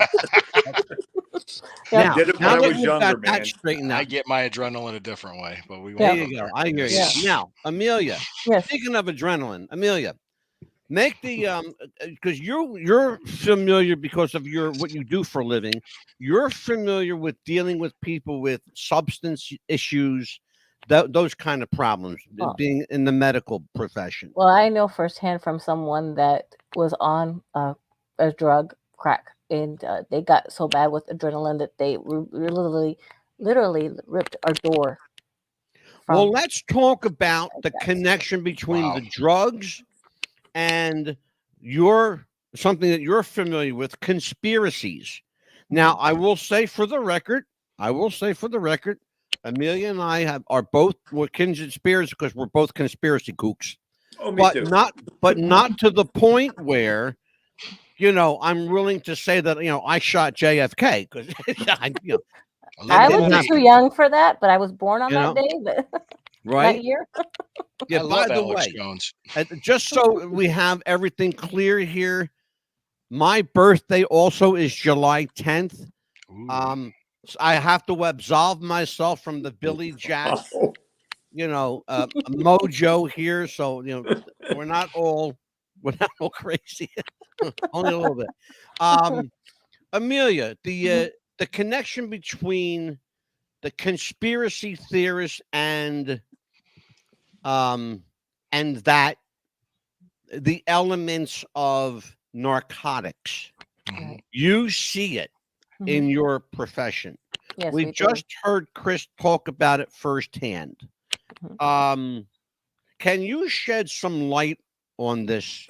Now that we've got that straightened out, I get my adrenaline a different way, but we there you go. I hear you. Yeah. Now, Amelia, speaking of adrenaline, Amelia, make the because you're familiar because of what you do for a living. You're familiar with dealing with people with substance issues, those kind of problems, being in the medical profession. Well, I know firsthand from someone that was on a drug, crack, and they got so bad with adrenaline that they literally ripped our door. Well, let's talk about the connection between the drugs and something that you're familiar with, conspiracies. Now, I will say for the record, Amelia and I are both kindred spirits because we're both conspiracy kooks. Oh, me too. But not to the point where, I'm willing to say that, I shot JFK because, I was too young for that, but I was born on that day. But right? That year. Yeah, by the way, just so we have everything clear here, my birthday also is July 10th. So I have to absolve myself from the Billy Jack, mojo here. So we're not all crazy, only a little bit. Amelia, the connection between the conspiracy theorists and that the elements of narcotics, you see it in your profession. Yes, we just heard Chris talk about it firsthand. Can you shed some light on this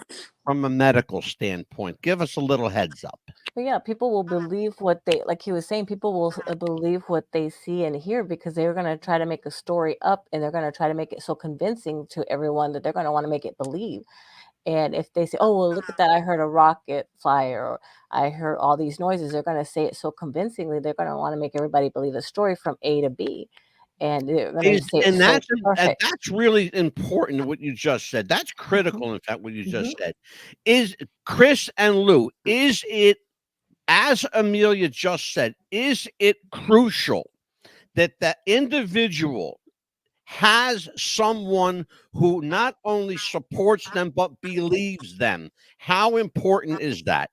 from a medical standpoint? Give us a little heads up. But yeah, people will believe what they, like he was saying, people will believe what they see and hear because they're going to try to make a story up and they're going to try to make it so convincing to everyone that they're going to want to make it believe. And if they say, oh, well, look at that, I heard a rocket fire or I heard all these noises, they're going to say it so convincingly, they're going to want to make everybody believe the story from A to B. And they're going to say And it's so perfect. that's really important, what you just said. That's critical, in fact, what you just said. Is Chris and Lou, is it, as Amelia just said, is it crucial that the individual has someone who not only supports them but believes them? How important is that?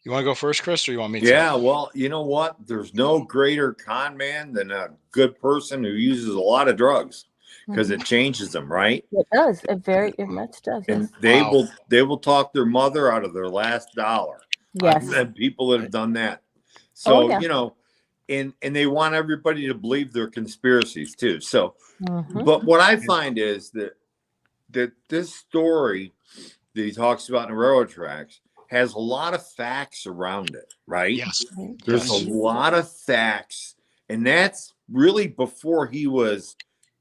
You want to go first, Chris, or you want me to? Yeah, well, you know what? There's no greater con man than a good person who uses a lot of drugs because it changes them, right? It does. It much does. And Yes. they will talk their mother out of their last dollar. Yes. I've met people that have done that. So, yeah. you know, and they want everybody to believe their conspiracies too. So, Mhm. but what I find is that this story that he talks about in the railroad tracks has a lot of facts around it, right? Yes. There's a lot of facts, and that's really before he was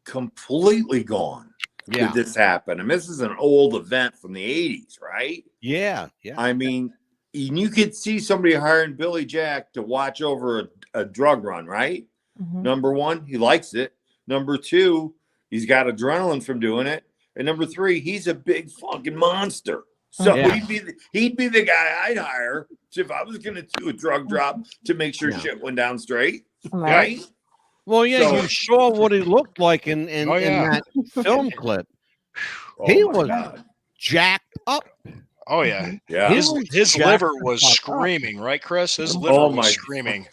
completely gone. Yeah. Did this happen? And this is an old event from the 80s, right? Yeah. I mean, and you could see somebody hiring Billy Jack to watch over a drug run, right? Number one, he likes it. Number two, he's got adrenaline from doing it. And number three, he's a big fucking monster. So he'd be the guy I'd hire if I was going to do a drug drop to make sure shit went down straight, right? Well, yeah, So- you saw what he looked like in that film clip. He was jacked up. Oh yeah, Yeah. His liver was screaming, right, Chris? His liver was screaming.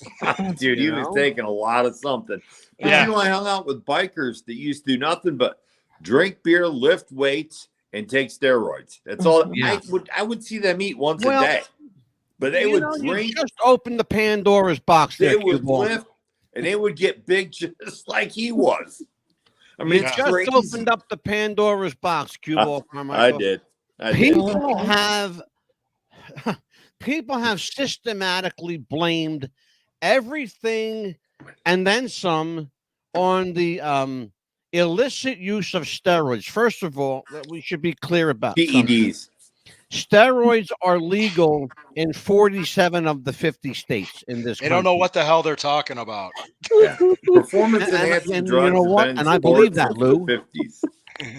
Dude, he was taking a lot of something. But Yeah. you know, I hung out with bikers that used to do nothing but drink beer, lift weights, and take steroids. That's all. Yeah. I would see them eat once Well, a day, but they You would know, you drink. just opened the Pandora's box They there, would Cue Ball. lift, and they would get big just like he was. I mean, You it's just crazy. opened up the Pandora's box, Cue Ball. I Carmichael. did. People have systematically blamed everything and then some on the illicit use of steroids. First of all, we should be clear about something. PEDs. Steroids are legal in 47 of the 50 states in this They don't know what the hell they're talking about. Yeah. Performance enhancing and drugs. you know have what? been in And I sports believe that, since Lou. the 50s.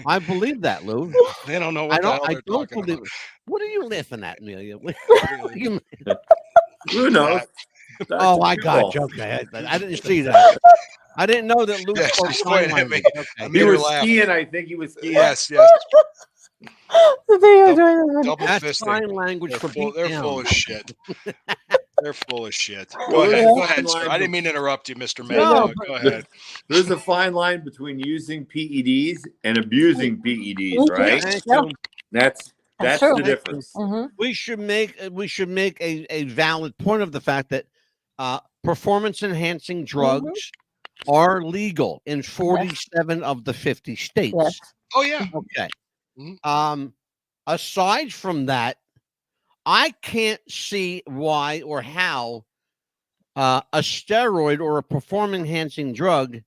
I believe that, Lou. They don't know what the hell they're talking believe about. What are you laughing at, Amelia? Who knows? Oh, I got you. Okay. I didn't see that. I didn't know that Lou Yes, spoke he's sign pointing at me. language. Okay. I He made her was laugh. skiing. I think he was skiing. Yes. Double That's fisting. sign language They're for full, beat they're down. full of shit. They're full of shit. Well, Go there's ahead, a sir. fine I didn't mean to interrupt you, Mr. May. No, Go ahead. There's a fine line between using PEDs and abusing PEDs, right? Thank you. That's true. the difference. We should make a valid point of the fact that performance enhancing drugs are legal in 47 of the 50 states. Yes. Oh yeah. Okay. Mhm. Aside from that, I can't see why or how a steroid or a performance enhancing drug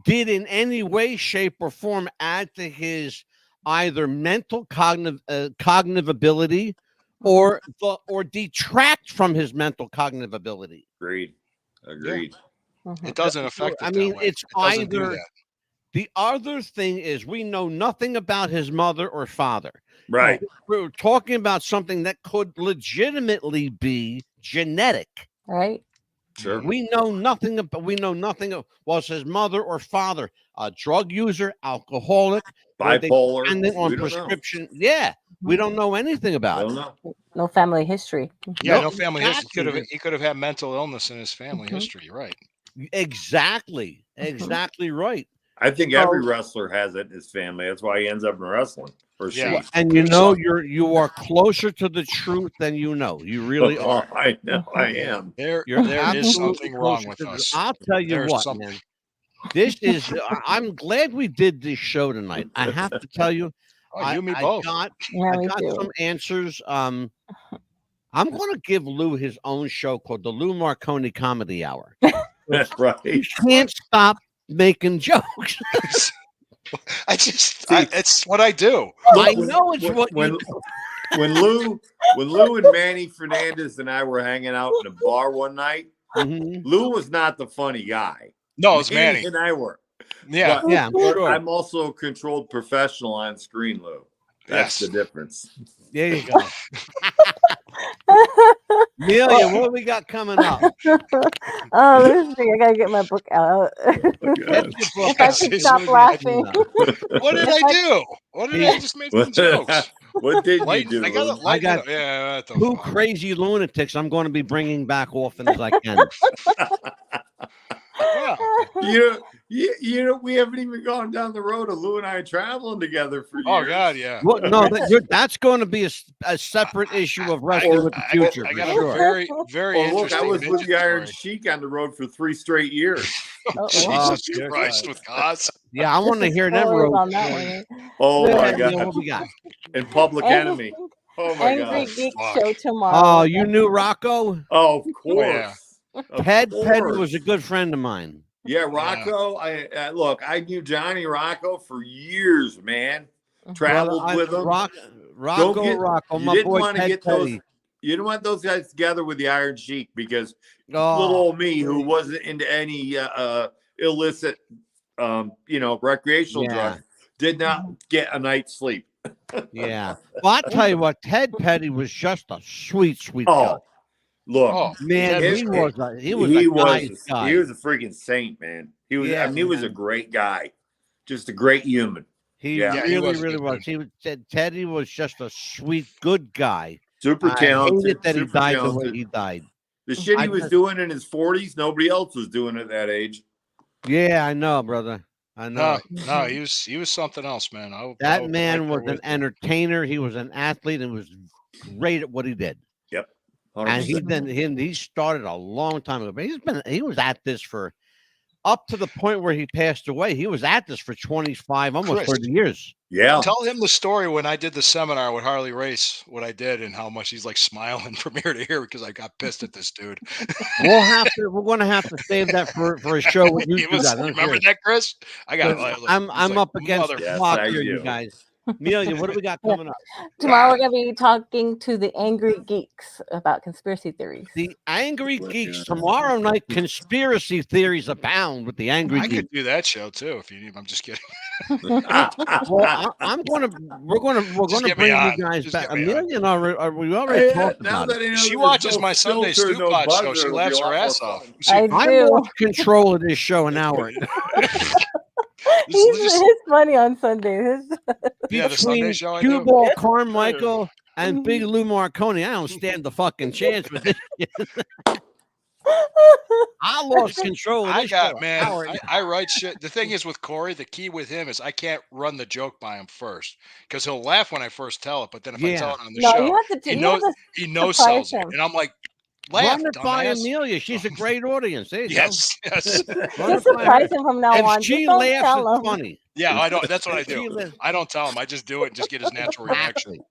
did in any way, shape, or form add to his either mental cognitive ability or detract from his mental cognitive ability. Agreed. It doesn't affect it. I mean, that way. it's It doesn't do either. that. The other thing is we know nothing about his mother or father. Right. We're talking about something that could legitimately be genetic. Right. Sure. We know nothing about. Was his mother or father a drug user, alcoholic, were they Bipolar. dependent on We don't know. prescription? Yeah, we don't know anything I about don't it. know. No family history. Yeah, No, no family history. exactly. He could have had mental illness in his family history, right? Exactly right. I think every wrestler has it in his family. That's why he ends up in wrestling. Or Yeah. she. And you know, you are closer to the truth than you know. You really Oh, are. I know. I am. There You're is absolutely something wrong closer with to the- us. I'll tell you There's what, something- man. This is. I'm glad we did this show tonight. I have to tell you, you and me both. I me got too. some answers. I'm going to give Lou his own show called the Lou Marconi Comedy Hour. That's right. You can't stop making jokes. It's what I do. I know it's what you do. When Lou and Manny Fernandez and I were hanging out in a bar one night, Lou was not the funny guy. No, it was Manny. And I were. Yeah. Yeah, I'm sure. I'm also a controlled professional on screen, Lou. That's the difference. There you go. Amelia, what do we got coming up? Oh, let me see. I gotta get my book out. If I can stop laughing. What did I do? What did I just make some jokes? What did you do? I got two crazy lunatics I'm going to be bringing back often as I can. You know, we haven't even gone down the road of Lou and I traveling together for years. Oh God, yeah. Well, no, that's going to be a separate issue of Wrestling with the Future. I got a very, very look, I interesting. was with the Iron Sheik on the road for 3 straight years. Jesus Christ, with Cos. Yeah, I want to hear them road. Oh my Yeah, God! what we got? And Public Enemy. Oh my Angry God! Geek Show tomorrow. Oh, you knew Rocco? Oh, of course. Ted was a good friend of mine. Yeah, Rocco. I look. I knew Johnny Rocco for years, man. Traveled with him. Rocco, you didn't want to get those. You didn't want those guys together with the Iron Sheik because little old me, who wasn't into any illicit, recreational drugs, did not get a night's sleep. Yeah. Well, I tell you what, Ted Petty was just a sweet guy. Look, man, he was a guy. He was a freaking saint, man. He was. Yeah, I mean, he was a great guy, just a great human. He really was. Teddy was just a sweet, good guy. Super talented. I hated that he died talented. the way he died. The shit he was doing in his 40s, nobody else was doing at that age. Yeah, I know, brother. I know. No, he was something else, man. That man was an entertainer. He was an athlete and was great at what he did. Yep. 100%. And he started a long time ago. But he was at this for up to the point where he passed away. He was at this for 25, almost 30 years. Yeah. Tell him the story when I did the seminar with Harley Race, what I did and how much he's like smiling from ear to ear because I got pissed at this dude. We're gonna have to save that for a show with you guys. Remember that, Chris? I'm up against the clock here, you guys. Amelia, what do we got coming up? Tomorrow we're going to be talking to the Angry Geeks about conspiracy theories. The Angry Geeks tomorrow night. Conspiracy theories abound with the Angry Geeks. I could do that show too if you need. I'm just kidding. Well, we're gonna bring you guys back. Amelia and I we already talked about it. She watches my Sunday Stew Pod show. She laughs her ass off. I lost control of this show an hour. He's funny on Sundays. Yeah, the Sunday show. Cue Ball Carmichael and Big Lou Marconi. I don't stand the fucking chance with this. I lost control of this show. I write shit. The thing is with Corey, the key with him is I can't run the joke by him first because he'll laugh when I first tell it, but then if I tell it on the show, he knows sells it, and I'm like, run it by Amelia. She's a great audience. There you go. Yes. Just surprise him from now on. If she laughs, it's funny. Yeah, I don't. That's what I do. I don't tell him. I just do it and just get his natural reaction.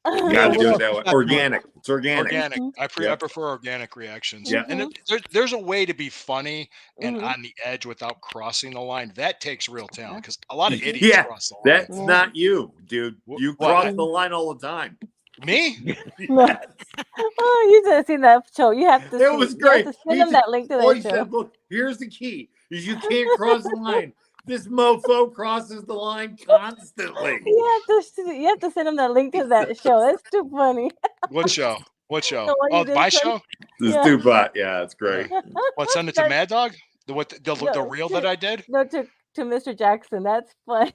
You gotta do it that way. Organic. It's organic. I prefer organic reactions. Yeah. And there's a way to be funny and on the edge without crossing the line. That takes real talent because a lot of idiots cross the line. That's not you, dude. You cross the line all the time. Me? Oh, you just seen that show. You have to. It was great. You have to send him that link to that show. Said, look, here's the key: is you can't cross the line. This mofo crosses the line constantly. You have to send him that link to that show. That's too funny. What show? What show? Oh, my show? This Stupot. Yeah, it's great. What, send it to Mad Dog? The reel that I did? No, to Mr. Jackson. That's funny.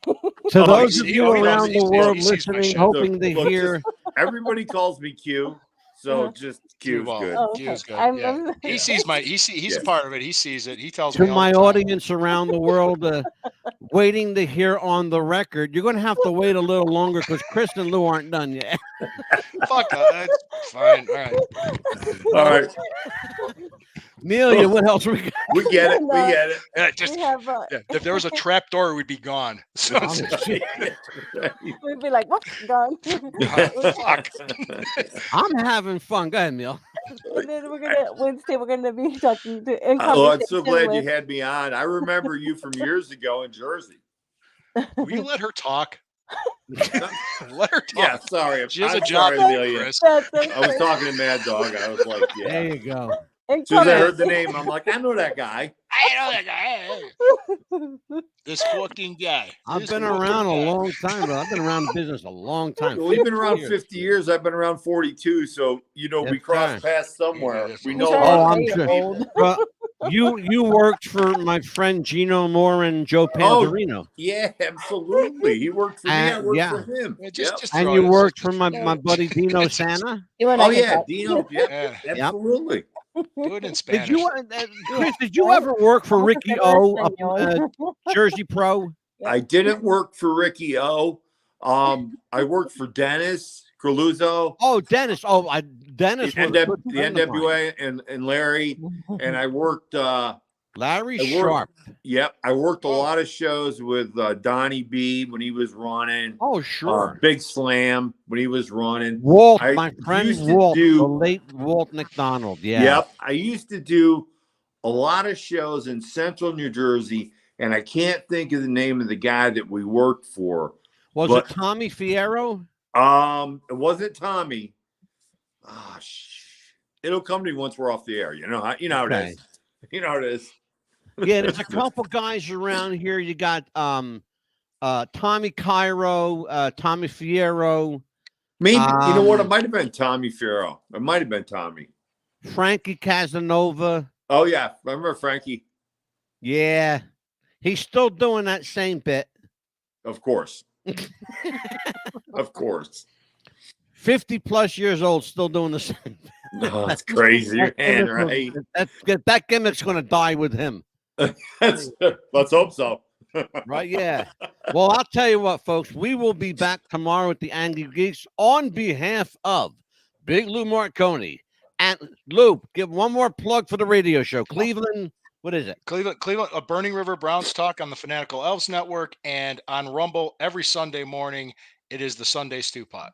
To those of you around the world listening, hoping to hear. Everybody calls me Q. So just Q's good. Oh, okay. Q's good. He sees he's a part of it. He sees it. He tells me. To my audience around the world, waiting to hear on the record, you're going to have to wait a little longer because Chris and Lou aren't done yet. Fuck that. That's fine. All right. Amelia, what else we got? We get it. We get it. Yeah, just, We have, yeah, if there was a trap door, we'd be gone. So, we'd be like, what's gone? fuck. I'm having fun. Go ahead, Emil. And then Wednesday, we're gonna be talking to. In Oh, I'm so glad conversation you had me on. I remember you from years ago in Jersey. Will you let her talk? Let her talk. Yeah, sorry. She has I'm a job sorry, to do, Amelia. Chris. That's I was talking to Mad Dog. I was like, yeah. There you go. In As soon as I conversation- heard the name, I'm like, I know that guy. I know that guy. This fucking guy. I've This been fucking around a guy. long time, bro. I've been around the business a long time. Well, we've been around years. 50 years. I've been around 42. So, you know, we Yes, crossed sir. paths somewhere. Yeah, We yeah. know You're a lot Oh, of I'm You're sure. old. Well, you worked for my friend Gino Moore and Joe Panzarino. Yeah, absolutely. He worked for me. I worked yeah. for him. Yeah, Yep. just And throw you it. worked for my buddy Dino Santa. You and Oh, I can yeah. talk. Dino. Yep. Yeah, Absolutely. do it in Spanish. Did you, Chris? Did you ever work for Ricky O, up Jersey Pro? I didn't work for Ricky O. I worked for Dennis Craluzzo. Oh, Dennis. Oh, Dennis was a good The friend of mine. NWA and Larry. And I worked Larry I worked- Sharp. Yep, I worked a lot of shows with Donnie B when he was running. Oh, sure. Big Slam when he was running. Walt, I my friend used to Walt, do- the late Walt McDonald. Yeah. Yep, I used to do a lot of shows in Central New Jersey, and I can't think of the name of the guy that we worked for. Was But- it Tommy Fierro? It wasn't Tommy. Oh, it'll come to me once we're off the air. You know how it Okay. is. You know how it is. Yeah, there's a couple guys around here. You got Tommy Cairo, Tommy Fierro, Maybe you know what? It Um, might have been Tommy Fierro. It might have been Tommy. Frankie Casanova. Oh yeah, remember Frankie? Yeah. He's still doing that same bit. Of course. Of course. 50 plus years old, still doing the same. No, that's crazy, man, right? That gimmick's going to die with him. Let's hope so. Right? Yeah. Well, I'll tell you what, folks. We will be back tomorrow with the Angry Geeks on behalf of Big Lou Marconi. And Lou, give one more plug for the radio show. Cleveland, what is it? Cleveland, a Burning River Browns talk on the Fanatical Elves Network and on Rumble every Sunday morning. It is the Sunday Stew Pot.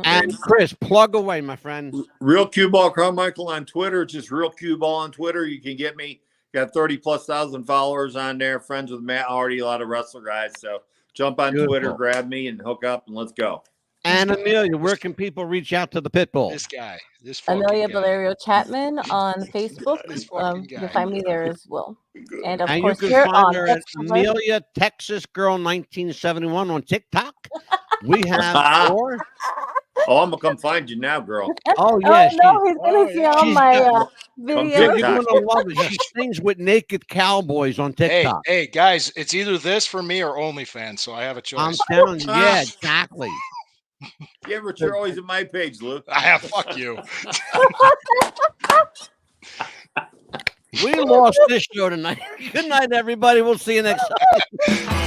And Chris, plug away, my friend. Real Cue Ball Carmichael on Twitter. Just Real Cue Ball on Twitter. You can get me. Got 30,000+ followers on there. Friends with Matt Hardy, a lot of wrestler guys. So jump on Beautiful. Twitter, grab me, and hook up, and let's go. And Amelia, where can people reach out to the Pitbull? This guy, this fucking Amelia guy. Valerio Chapman on Facebook. This fucking guy. You'll find me there as well. And of And you course, can here find on her at Extra Life. Amelia Texas Girl 1971 on TikTok. We have more. Oh, I'm gonna come find you now, girl. Oh yeah, no, he's gonna see all she's my got- videos. You're gonna love it. She sings with naked cowboys on Hey, TikTok. hey, guys, it's either this for me or OnlyFans, so I have a choice. I'm telling you, yeah, exactly. Yeah, but you're always at my page, Luke. Fuck you. We lost this show tonight. Good night, everybody. We'll see you next time.